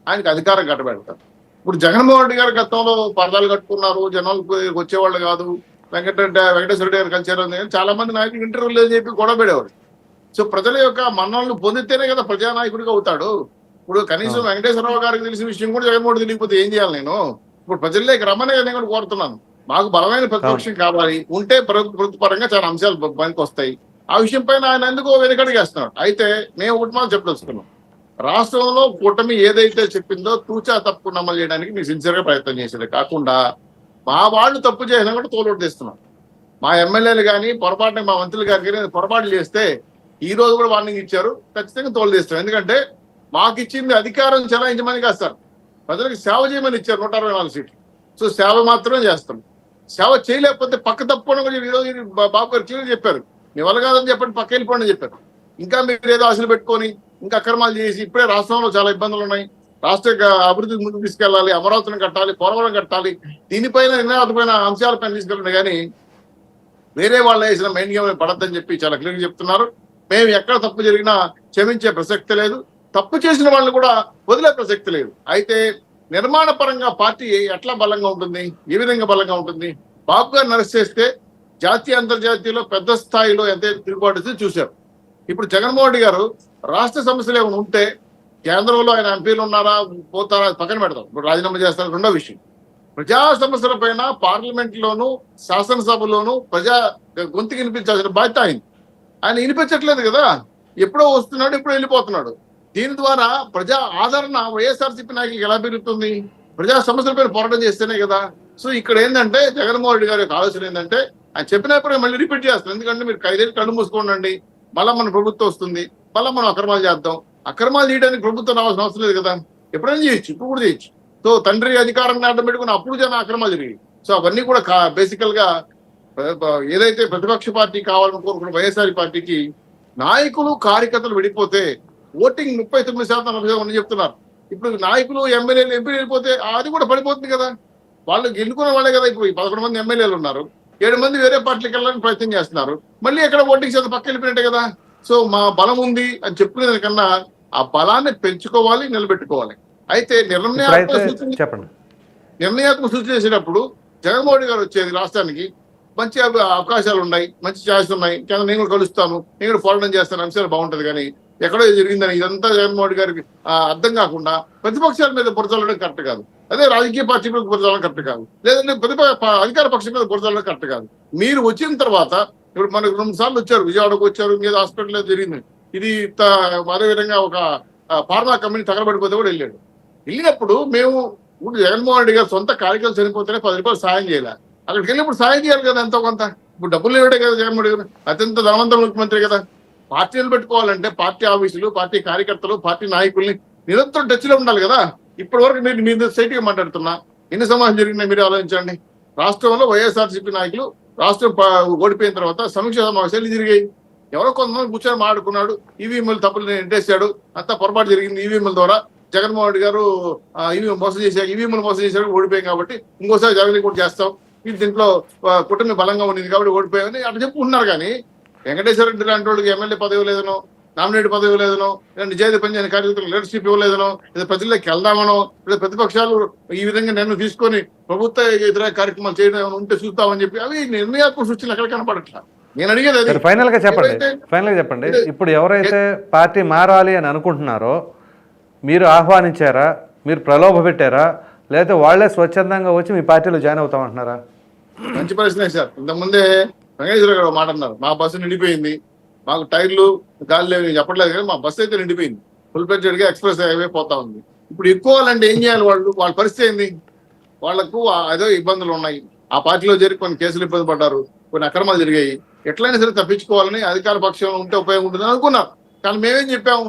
ఆయనకు అధికారం కట్టబెడతారు. ఇప్పుడు జగన్మోహన్ రెడ్డి గారు గతంలో పరదాలు కట్టుకున్నారు, జనాలకు వచ్చేవాళ్ళు కాదు, వెంకటేశ్వర రెడ్డి గారు కలిసారు, చాలా మంది నాయకులు ఇంటర్వ్యూలు అని చెప్పి గొడవ పెడేవాడు. సో ప్రజల యొక్క మన్నలను పొందితేనే కదా ప్రజానాయకుడిగా అవుతాడు. ఇప్పుడు కనీసం వెంకటేశ్వరరావు గారికి తెలిసిన విషయం కూడా జగన్మోహన్ తెలియకపోతే ఏం చేయాలి నేను? ఇప్పుడు ప్రజల్లోకి రమ్మనే నేను కూడా కోరుతున్నాను. మాకు బలమైన ప్రతిపక్షం కావాలి, ఉంటే ప్రభుత్వ పరంగా చాలా అంశాలు పనికి వస్తాయి. ఆ విషయం పైన ఆయన ఎందుకో వెనుకడిగేస్తున్నాడు. అయితే మేము ఒకటి మాత్రం చెప్పదలుచుకున్నాం, రాష్ట్రంలో కూటమి ఏదైతే చెప్పిందో తూచా తప్పకుండా అమలు చేయడానికి మీరు సిన్సియర్ గా ప్రయత్నం చేసేది కాకుండా మా వాళ్ళు తప్పు చేసినా కూడా తోలొట్టేస్తున్నాం. మా ఎమ్మెల్యేలు కానీ పొరపాటున మా మంత్రులు గారికి పొరపాట్లు చేస్తే ఈ రోజు కూడా వార్నింగ్ ఇచ్చారు, ఖచ్చితంగా తోలుదేస్తాం. ఎందుకంటే మాకు ఇచ్చింది అధికారం చెలాయించమని కాదు సార్, ప్రజలకు సేవ చేయమని ఇచ్చారు 164 సీట్లు. సో సేవ మాత్రమే చేస్తాం. సేవ చేయలేకపోతే పక్క తప్పని కూడా ఈరోజు బాబు గారు క్లియర్ చెప్పారు, మీ వల్ల కాదని చెప్పండి పక్క వెళ్ళిపోండి అని చెప్పారు. ఇంకా మీరు ఏదో ఆశలు పెట్టుకొని ఇంకా అక్రమాలు చేసి ఇప్పుడే రాష్ట్రంలో చాలా ఇబ్బందులు ఉన్నాయి, రాష్ట్ర అభివృద్ధికి ముందుకు తీసుకెళ్లాలి, అమరావతిని కట్టాలి, పోలవరం కట్టాలి, దీనిపైన నిర్ణయాత్మకమైన అంశాలపైన తీసుకెళ్ళండి. కానీ వేరే వాళ్ళు వేసిన మెయిన్ గేమ్ పడద్దని చెప్పి చాలా క్లియర్గా చెప్తున్నారు. మేము ఎక్కడ తప్పు జరిగినా క్షమించే ప్రసక్తి లేదు, తప్పు చేసిన వాళ్ళని కూడా వదిలే ప్రసక్తి లేదు. అయితే నిర్మాణ పరంగా పార్టీ ఎట్లా బలంగా ఉంటుంది, ఏ విధంగా బలంగా ఉంటుంది? బాబు గారిని అరెస్ట్ చేస్తే జాతీయ అంతర్జాతీయలో పెద్ద స్థాయిలో ఎంత తిరుగుబాటు చూశారు. ఇప్పుడు జగన్మోహన్ రెడ్డి గారు రాష్ట్ర సమస్యలు ఏమైనా ఉంటే కేంద్రంలో ఆయన ఎంపీలు ఉన్నారా పోతారా పక్కన పెడతాం, ఇప్పుడు రాజీనామా చేస్తారు రెండో విషయం. ప్రజా సమస్యల పైన పార్లమెంట్ లోను శాసనసభలోను ప్రజా గొంతుకి వినిపించాల్సిన బాధ్యత ఆయన వినిపించట్లేదు కదా. ఎప్పుడో వస్తున్నాడు, ఎప్పుడో వెళ్ళిపోతున్నాడు. దీని ద్వారా ప్రజా ఆదరణ వైఎస్ఆర్సీపీ నాయకులకు ఎలా పెరుగుతుంది? ప్రజా సమస్యలపైన పోరాటం చేస్తేనే కదా. సో ఇక్కడ ఏంటంటే జగన్మోహన్ రెడ్డి గారి యొక్క ఆలోచన ఏంటంటే ఆయన చెప్పినప్పుడు మళ్ళీ రిపీట్ చేస్తారు. ఎందుకంటే మీరు 5 ఏళ్ళు కళ్ళు మూసుకోండి, మళ్ళీ మన ప్రభుత్వం వస్తుంది, మళ్ళీ మనం అక్రమాలు చేద్దాం. అక్రమాలు చేయడానికి ప్రభుత్వం రావాల్సిన అవసరం లేదు కదా, ఎప్పుడైనా చేయొచ్చు, ఇప్పుడు కూడా చేయొచ్చు. సో తండ్రి అధికారాన్ని అడ్డం పెట్టుకుని అప్పుడు జన అక్రమాలు జరిగాయి. సో అవన్నీ కూడా బేసికల్ గా ఏదైతే ప్రతిపక్ష పార్టీ కావాలని కోరుకున్న వైఎస్ఆర్ పార్టీకి నాయకులు కార్యకర్తలు విడిపోతే ఓటింగ్ 39% 40% చెప్తున్నారు. ఇప్పుడు నాయకులు ఎమ్మెల్యేలు ఎంపీలు వెళ్ళిపోతే అది కూడా పడిపోతుంది కదా. వాళ్ళు ఎన్నుకున్న వాళ్ళే కదా. ఇప్పుడు 11 మంది ఎమ్మెల్యేలు ఉన్నారు, 7 మంది వేరే పార్టీకి వెళ్ళడానికి ప్రయత్నం చేస్తున్నారు. మళ్ళీ ఎక్కడ ఓటింగ్ శాతం పక్క వెళ్ళిపోయినట్టే కదా. సో మా బలం ఉంది అని చెప్పుకునే దానికన్నా ఆ బలాన్ని పెంచుకోవాలి, నిలబెట్టుకోవాలి. అయితే నిర్ణయాత్మక సూచన చేసేటప్పుడు జగన్మోహన్ రెడ్డి గారు వచ్చేది రాష్ట్రానికి మంచి అవకాశాలు ఉన్నాయి, మంచి ఛాయిస్ ఉన్నాయి, కానీ నేను కూడా కలుస్తాను, నేను కూడా పోరాటం చేస్తాను, అంశాలు బాగుంటది. కానీ ఎక్కడో జరిగిందని ఇదంతా జగన్మోహన్ రెడ్డి గారికి అర్థం కాకుండా ప్రతిపక్షాల మీద బురదలడం కరెక్ట్ కాదు. అదే రాజకీయ పార్టీ మీద బురదలడం కరెక్ట్ కాదు, లేదంటే అధికార పక్షం మీద బురదలడం కరెక్ట్ కాదు. మీరు వచ్చిన తర్వాత ఇప్పుడు మనకు 2 సార్లు వచ్చారు, విజయవాడకు వచ్చారు, ఇంకేదో హాస్పిటల్ జరిగింది. ఇది అదే విధంగా ఒక ఫార్మా కంపెనీ తగలబడిపోతే కూడా వెళ్ళినప్పుడు మేము ఇప్పుడు జగన్మోహన్ రెడ్డి గారు సొంత కార్యక్రమాలు చనిపోతేనే 10 రూపాయలు సాయం చేయాలి. అక్కడికి వెళ్ళినప్పుడు సాయం చేయాలి కదా ఎంతో కొంత. ఇప్పుడు డబ్బులు లేవడే కదా జగన్మోహన్ రెడ్డి గారు, అత్యంత ధనవంతుల ముఖ్యమంత్రి కదా. పార్టీలు పెట్టుకోవాలంటే పార్టీ ఆఫీసులు, పార్టీ కార్యకర్తలు, పార్టీ నాయకుల్ని నిరంతరం టచ్ లో ఉండాలి కదా. ఇప్పటి వరకు మీరు మీ సైట్గా మాట్లాడుతున్నా ఎన్ని సమావేశం జరిగినాయి మీరు ఆలోచించండి. రాష్ట్రంలో వైఎస్ఆర్సీపీ నాయకులు రాష్ట్రం ఓడిపోయిన తర్వాత సమీక్ష సమావేశాలు జరిగాయి. ఎవరో కొంతమంది కూర్చొని మాట్లాడుకున్నాడు, ఈవీఎంలు తప్పులు ఎంటేశాడు, అంతా పొరపాటు జరిగింది ఈవీఎంల ద్వారా, జగన్మోహన్ రెడ్డి గారు ఈవీఎంలు మోసం చేశాడు, ఓడిపోయాం కాబట్టి ఇంకోసారి జగన్ కూడా చేస్తాం, దీంట్లో కుటుంబ బలంగా ఉండింది కాబట్టి ఓడిపోయామని అట్లా చెప్పుకుంటున్నారు. కానీ వెంకటేశ్వర రెడ్డి లాంటి వాళ్ళకి ఎమ్మెల్యే పదవి లేదనో, నామినేట్ పదవి లేదనో, నిజాయితీ పనిచేయని కార్యకర్తలకు లీడర్షిప్ ఇవ్వలేదనో, లేదా ప్రజల్లోకి వెళ్దామనో, లేదా ప్రతిపక్షాలు ఈ విధంగా నిర్ణయం తీసుకొని ప్రభుత్వ ఇతర కార్యక్రమాలు చేయడం ఉంటే చూస్తామని చెప్పి అవి నిర్ణయాత్మక సూచనలు ఎక్కడ కనపడట్లా. నేను అడిగేది అది. ఫైనల్ గా చెప్పండి, ఇప్పుడు ఎవరైతే పార్టీ మారాలి అని అనుకుంటున్నారో మీరు ఆహ్వానించారా, మీరు ప్రలోభ పెట్టారా, లేదా వాళ్లే స్వచ్ఛందంగా వచ్చి మీ పార్టీలో జాయిన్ అవుతామంటున్నారా? మంచి ప్రశ్నే సార్. ఇంతకుముందే వెంకటేశ్వర గారు మాట అన్నారు, మా బస్సు నిండిపోయింది, మాకు టైర్లు గాలి లేవు చెప్పట్లేదు, కానీ మా బస్సు అయితే నిండిపోయింది, ఫుల్ ఫ్లెడ్జెడ్ గా ఎక్స్ప్రెస్ హైవే పోతా ఉంది. ఇప్పుడు ఎక్కువాలంటే ఏం చేయాలి? వాళ్ళ పరిస్థితి ఏంది? వాళ్లకు ఏదో ఇబ్బందులు ఉన్నాయి, ఆ పార్టీలో జరిగి కొన్ని కేసులు ఇబ్బంది పడ్డారు, కొన్ని అక్రమాలు జరిగాయి, ఎట్లయినా సరే తప్పించుకోవాలని అధికార పక్షంలో ఉంటే ఉపయోగం ఉంటుందని అనుకున్నారు. కానీ మేమేం చెప్పాము,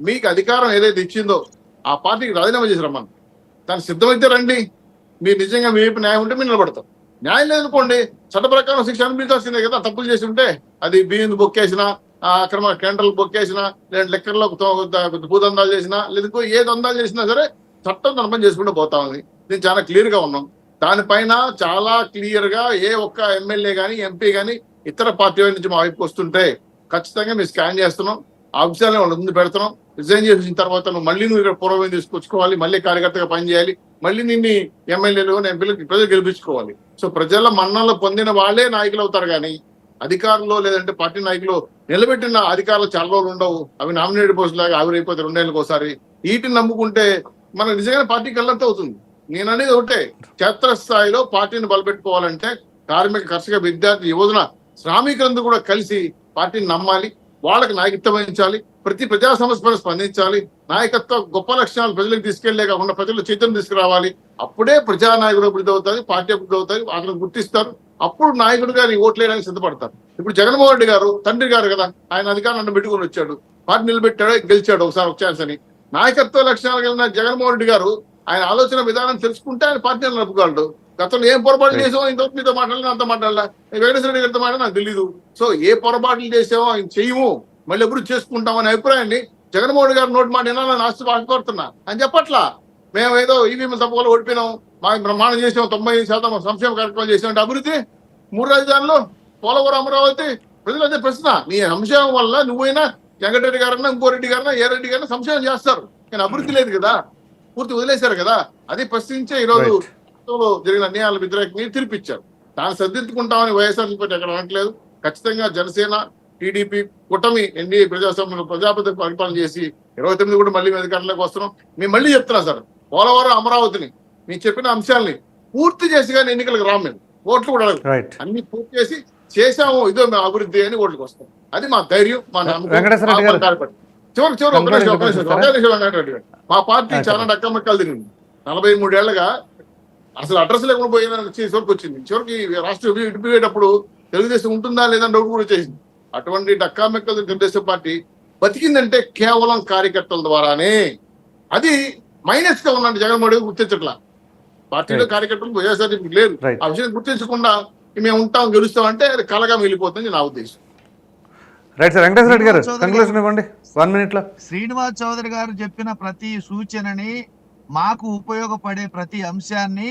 మీకు అధికారం ఏదైతే ఇచ్చిందో ఆ పార్టీకి రాజీనామా చేసి రమ్మని, దానికి సిద్ధమైతే రండి, మీరు నిజంగా మీ వైపు న్యాయం ఉంటే మీరు నిలబడతాం. న్యాయం లేదనుకోండి చట్ట ప్రకారం శిక్ష అనిపించాల్సిందే కదా. తప్పులు చేసి ఉంటే అది బియ్యం బొక్కేసినా, అక్రమ టెండర్లు బొక్కేసినా, లేదా లెక్కర్లో భూదందాలు చేసినా, లేదా ఏ దందాలు చేసినా సరే చట్టం తన పని చేసుకుంటూ పోతా ఉంది. నేను చాలా క్లియర్ గా ఉన్నాం దానిపైన. చాలా క్లియర్ గా ఏ ఒక్క ఎమ్మెల్యే గానీ ఎంపీ గానీ ఇతర పార్టీ నుంచి మా వైపుకి వస్తుంటే ఖచ్చితంగా మేము స్కాన్ చేస్తున్నాం, ఆ విషయాన్ని వాళ్ళ ముందు పెడుతున్నాం. రిజైన్ చేసిన తర్వాత నువ్వు మళ్ళీ నువ్వు ఇక్కడ పూర్వం తీసుకొచ్చుకోవాలి, మళ్ళీ కార్యకర్తగా పనిచేయాలి, మళ్ళీ నిన్ను ఎమ్మెల్యేలు ఎంపీలకు ప్రజలు గెలిపించుకోవాలి. సో ప్రజల మన్నలు పొందిన వాళ్ళే నాయకులు అవుతారు. కానీ అధికారులు లేదంటే పార్టీ నాయకులు నిలబెట్టిన అధికారులు చాలా రోజులు ఉండవు, అవి నామినేటెడ్ పోస్టు లాగా ఆవిరైపోతే 2 ఏళ్ళకి ఒకసారి. వీటిని నమ్ముకుంటే మనకు నిజంగా పార్టీకి వెళ్ళంత అవుతుంది. నేను అనేది ఒకటే, క్షేత్రస్థాయిలో పార్టీని బలపెట్టుకోవాలంటే కార్మిక, కర్షక, విద్యార్థి, యువజన, శ్రామికులందరూ కూడా కలిసి పార్టీని నమ్మాలి, వాళ్ళకి నాయకత్వం వహించాలి, ప్రతి ప్రజా సమస్యపై స్పందించాలి, నాయకత్వ గొప్ప లక్షణాలు ప్రజలకు తీసుకెళ్లే కాకుండా ప్రజలు చైతన్యం తీసుకురావాలి. అప్పుడే ప్రజానాయకుడు అభివృద్ధి అవుతుంది, పార్టీ అభివృద్ధి అవుతుంది, వాళ్ళని గుర్తిస్తారు, అప్పుడు నాయకుడు గారు ఓట్లు వేయడానికి సిద్ధపడతారు. ఇప్పుడు జగన్మోహన్ రెడ్డి గారు తండ్రి గారు కదా, ఆయన అధికారాన్ని పెట్టుకుని వచ్చాడు, పార్టీ నిలబెట్టాడు, గెలిచాడు ఒకసారి ఒక ఛాన్స్ అని. నాయకత్వ లక్షణాలు కలిగిన జగన్మోహన్ రెడ్డి గారు ఆయన ఆలోచన విధానం తెలుసుకుంటే ఆయన పార్టీని నడుపుకోగలడు. గతంలో ఏం పొరపాట్లు చేసామో ఇంతవరకు మీతో మాట్లాడాలి, అంత మాట్లాడాలా, వెంకటేశ్వర రెడ్డి గారితో మాట్లాడాలి నాకు తెలీదు. సో ఏ పొరపాట్లు చేసామో ఆయన చెయ్యము, మళ్ళీ ఎప్పుడు చేసుకుంటామనే అభిప్రాయాన్ని జగన్మోహన్ రెడ్డి గారు నోటి మాట వినాలని ఆశపడుతున్నా అని చెప్పట్లా. మేము ఏదో ఈవీఎంలు తప్పకుండా ఓడిపోయినాం, మాకు బ్రహ్మాండం చేసాం, 90% సంక్షేమ కార్యక్రమాలు చేసాం, అభివృద్ధి 3 రాజధానులు, పోలవరం, అమరావతి. ప్రజలు అదే ప్రశ్న, నీ అంశం వల్ల నువ్వైనా వెంకటరెడ్డి గారన్నా ఇంకో రెడ్డి గారన్నా ఏ రెడ్డి గారన్నా సంక్షేమం చేస్తారు, కానీ అభివృద్ధి లేదు కదా, పూర్తి వదిలేశారు కదా. అది ప్రశ్నించే ఈరోజు జరిగిన అన్యాయాల వ్యతిరేకంగా తీర్పిచ్చారు. దాన్ని సర్దిద్దుకుంటామని వైఎస్ఆర్సీపీ ఎక్కడ అనట్లేదు. ఖచ్చితంగా జనసేన, టీడీపీ కూటమి ఎన్డీఏ ప్రజాస్వామ్యంలో ప్రజాపతి పరిపాలన చేసి 29 కూడా మళ్ళీ అధికారంలోకి వస్తున్నాం. మేము మళ్ళీ చెప్తున్నా సార్, పోలవరం, అమరావతిని మీరు చెప్పిన అంశాలని పూర్తి చేసి కానీ ఎన్నికలకు రాము, మేము ఓట్లు కూడా అడగదు, అన్ని పూర్తి చేసి చేశాము, ఇదో మేము అభివృద్ధి అని ఓట్లకు వస్తాం. అది మా ధైర్యం, మా నమ్మకం. చివరికి మా పార్టీ చాలా డక్కమక్కలు తిరిగింది. 43 ఏళ్లుగా అసలు అడ్రస్ లేకుండా పోయిందని చివరికి వచ్చింది. చివరికి రాష్ట్రం విడిపోయేటప్పుడు తెలుగుదేశం ఉంటుందా లేదా డౌట్ కూడా వచ్చేసింది. అటువంటి డక్కామెక్కలు తెలుగుదేశం పార్టీ బతికిందంటే కేవలం కార్యకర్తల ద్వారానే. అది మైనస్ గా ఉన్నట్టు జగన్మోహన్ రెడ్డి గుర్తించట్లా. పార్టీలో కార్యకర్తలు వైఎస్ఆర్సీపీ లేరు, ఆ విషయం గుర్తించకుండా మేము ఉంటాం, గెలుస్తాం అంటే అది కలగా మిగిలిపోతుంది నా ఉద్దేశం. రైట్ సార్, వెంకటేశ్వర రెడ్డి గారు కంక్లూజన్ ఇవ్వండి 1 minute లో. శ్రీనివాస్ చౌదరి గారు చెప్పిన ప్రతి సూచనని, మాకు ఉపయోగపడే ప్రతి అంశాన్ని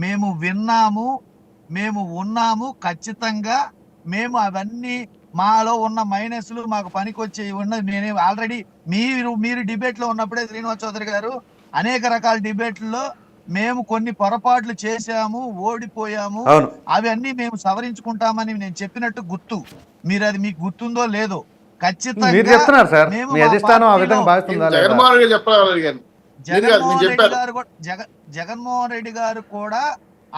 మేము విన్నాము, మేము ఉన్నాము. ఖచ్చితంగా మేము అవన్నీ మాలో ఉన్న మైనస్లు మాకు పనికొచ్చే ఉన్నది. నేనే ఆల్రెడీ మీరు డిబేట్ లో ఉన్నప్పుడే శ్రీనివాస్ చౌదరి గారు అనేక రకాల డిబేట్లలో మేము కొన్ని పొరపాట్లు చేశాము, ఓడిపోయాము, అవును. అవన్నీ మేము సవరించుకుంటామని నేను చెప్పినట్టు గుర్తు. మీరు అది మీకు గుర్తుందో లేదో మీరు ఖచ్చితంగా చెప్తున్నారు సార్, మేము మీ మా అధిష్టానం ఆ పార్టీలో విధంగా భావిస్తుందా లేదా? జగన్మోహన్ రెడ్డి చెప్పాలి గారు మీరు కాదు, మీరు జగన్మోహన్ రెడ్డి చెప్పారు. గారు కూడా జగన్మోహన్ రెడ్డి గారు కూడా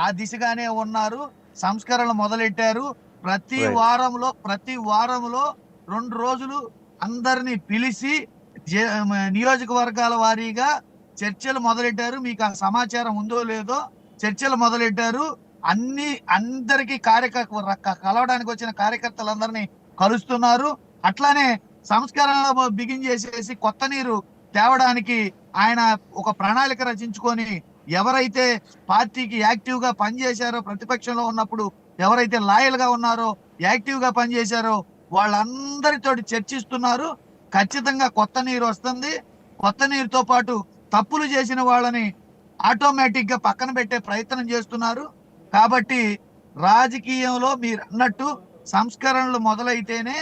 ఆ దిశగానే ఉన్నారు. సంస్కరణలు మొదలెట్టారు. ప్రతి Right. వారంలో 2 రోజులు అందరినీ పిలిచి నియోజకవర్గాల వారీగా చర్చలు మొదలెట్టారు. మీకు ఆ సమాచారం ఉందో లేదో, చర్చలు మొదలెట్టారు. అందరికీ కలవడానికి వచ్చిన కార్యకర్తలందరినీ కలుస్తున్నారు. అట్లానే సంస్కరణలు బిగిన్ చేసేసి కొత్త నీరు తేవడానికి ఆయన ఒక ప్రణాళిక రచించుకొని ఎవరైతే పార్టీకి యాక్టివ్ గా పనిచేశారో, ప్రతిపక్షంలో ఉన్నప్పుడు ఎవరైతే లాయల్ గా ఉన్నారో, యాక్టివ్ గా పనిచేశారో వాళ్ళందరితోటి చర్చిస్తున్నారు. ఖచ్చితంగా కొత్త నీరు వస్తుంది. కొత్త నీరుతో పాటు తప్పులు చేసిన వాళ్ళని ఆటోమేటిక్ గా పక్కన పెట్టే ప్రయత్నం చేస్తున్నారు. కాబట్టి రాజకీయంలో మీరు అన్నట్టు సంస్కరణలు మొదలైతేనే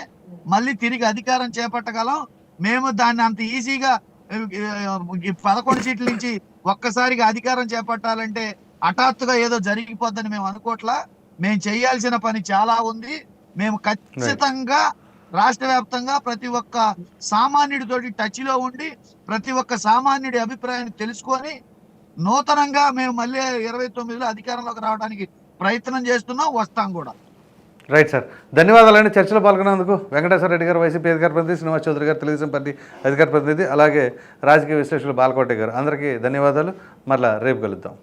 మళ్ళీ తిరిగి అధికారం చేపట్టగలం. మేము దాన్ని అంత ఈజీగా 11 సీట్ల నుంచి ఒక్కసారిగా అధికారం చేపట్టాలంటే హఠాత్తుగా ఏదో జరిగిపోద్దని మేము అనుకోవట్లా. మేము చేయాల్సిన పని చాలా ఉంది. మేము ఖచ్చితంగా రాష్ట్ర వ్యాప్తంగా ప్రతి ఒక్క సామాన్యుడితోటి టచ్ లో ఉండి ప్రతి ఒక్క సామాన్యుడి అభిప్రాయాన్ని తెలుసుకొని నూతనంగా మేము మళ్ళీ 29లో అధికారంలోకి రావడానికి ప్రయత్నం చేస్తున్నాం, వస్తాం కూడా. రైట్ సార్, ధన్యవాదాలండి చర్చలో పాల్గొన్నందుకు. వెంకటేశ్వర రెడ్డి గారు వైసీపీ అధికార ప్రతినిధి, శ్రీనివాస్ చౌదరి గారు తెలుగుదేశం పార్టీ అధికార ప్రతినిధి, అలాగే రాజకీయ విశ్లేషకులు బాలకోటి గారు, అందరికీ ధన్యవాదాలు. మరలా రేపు కలుద్దాం.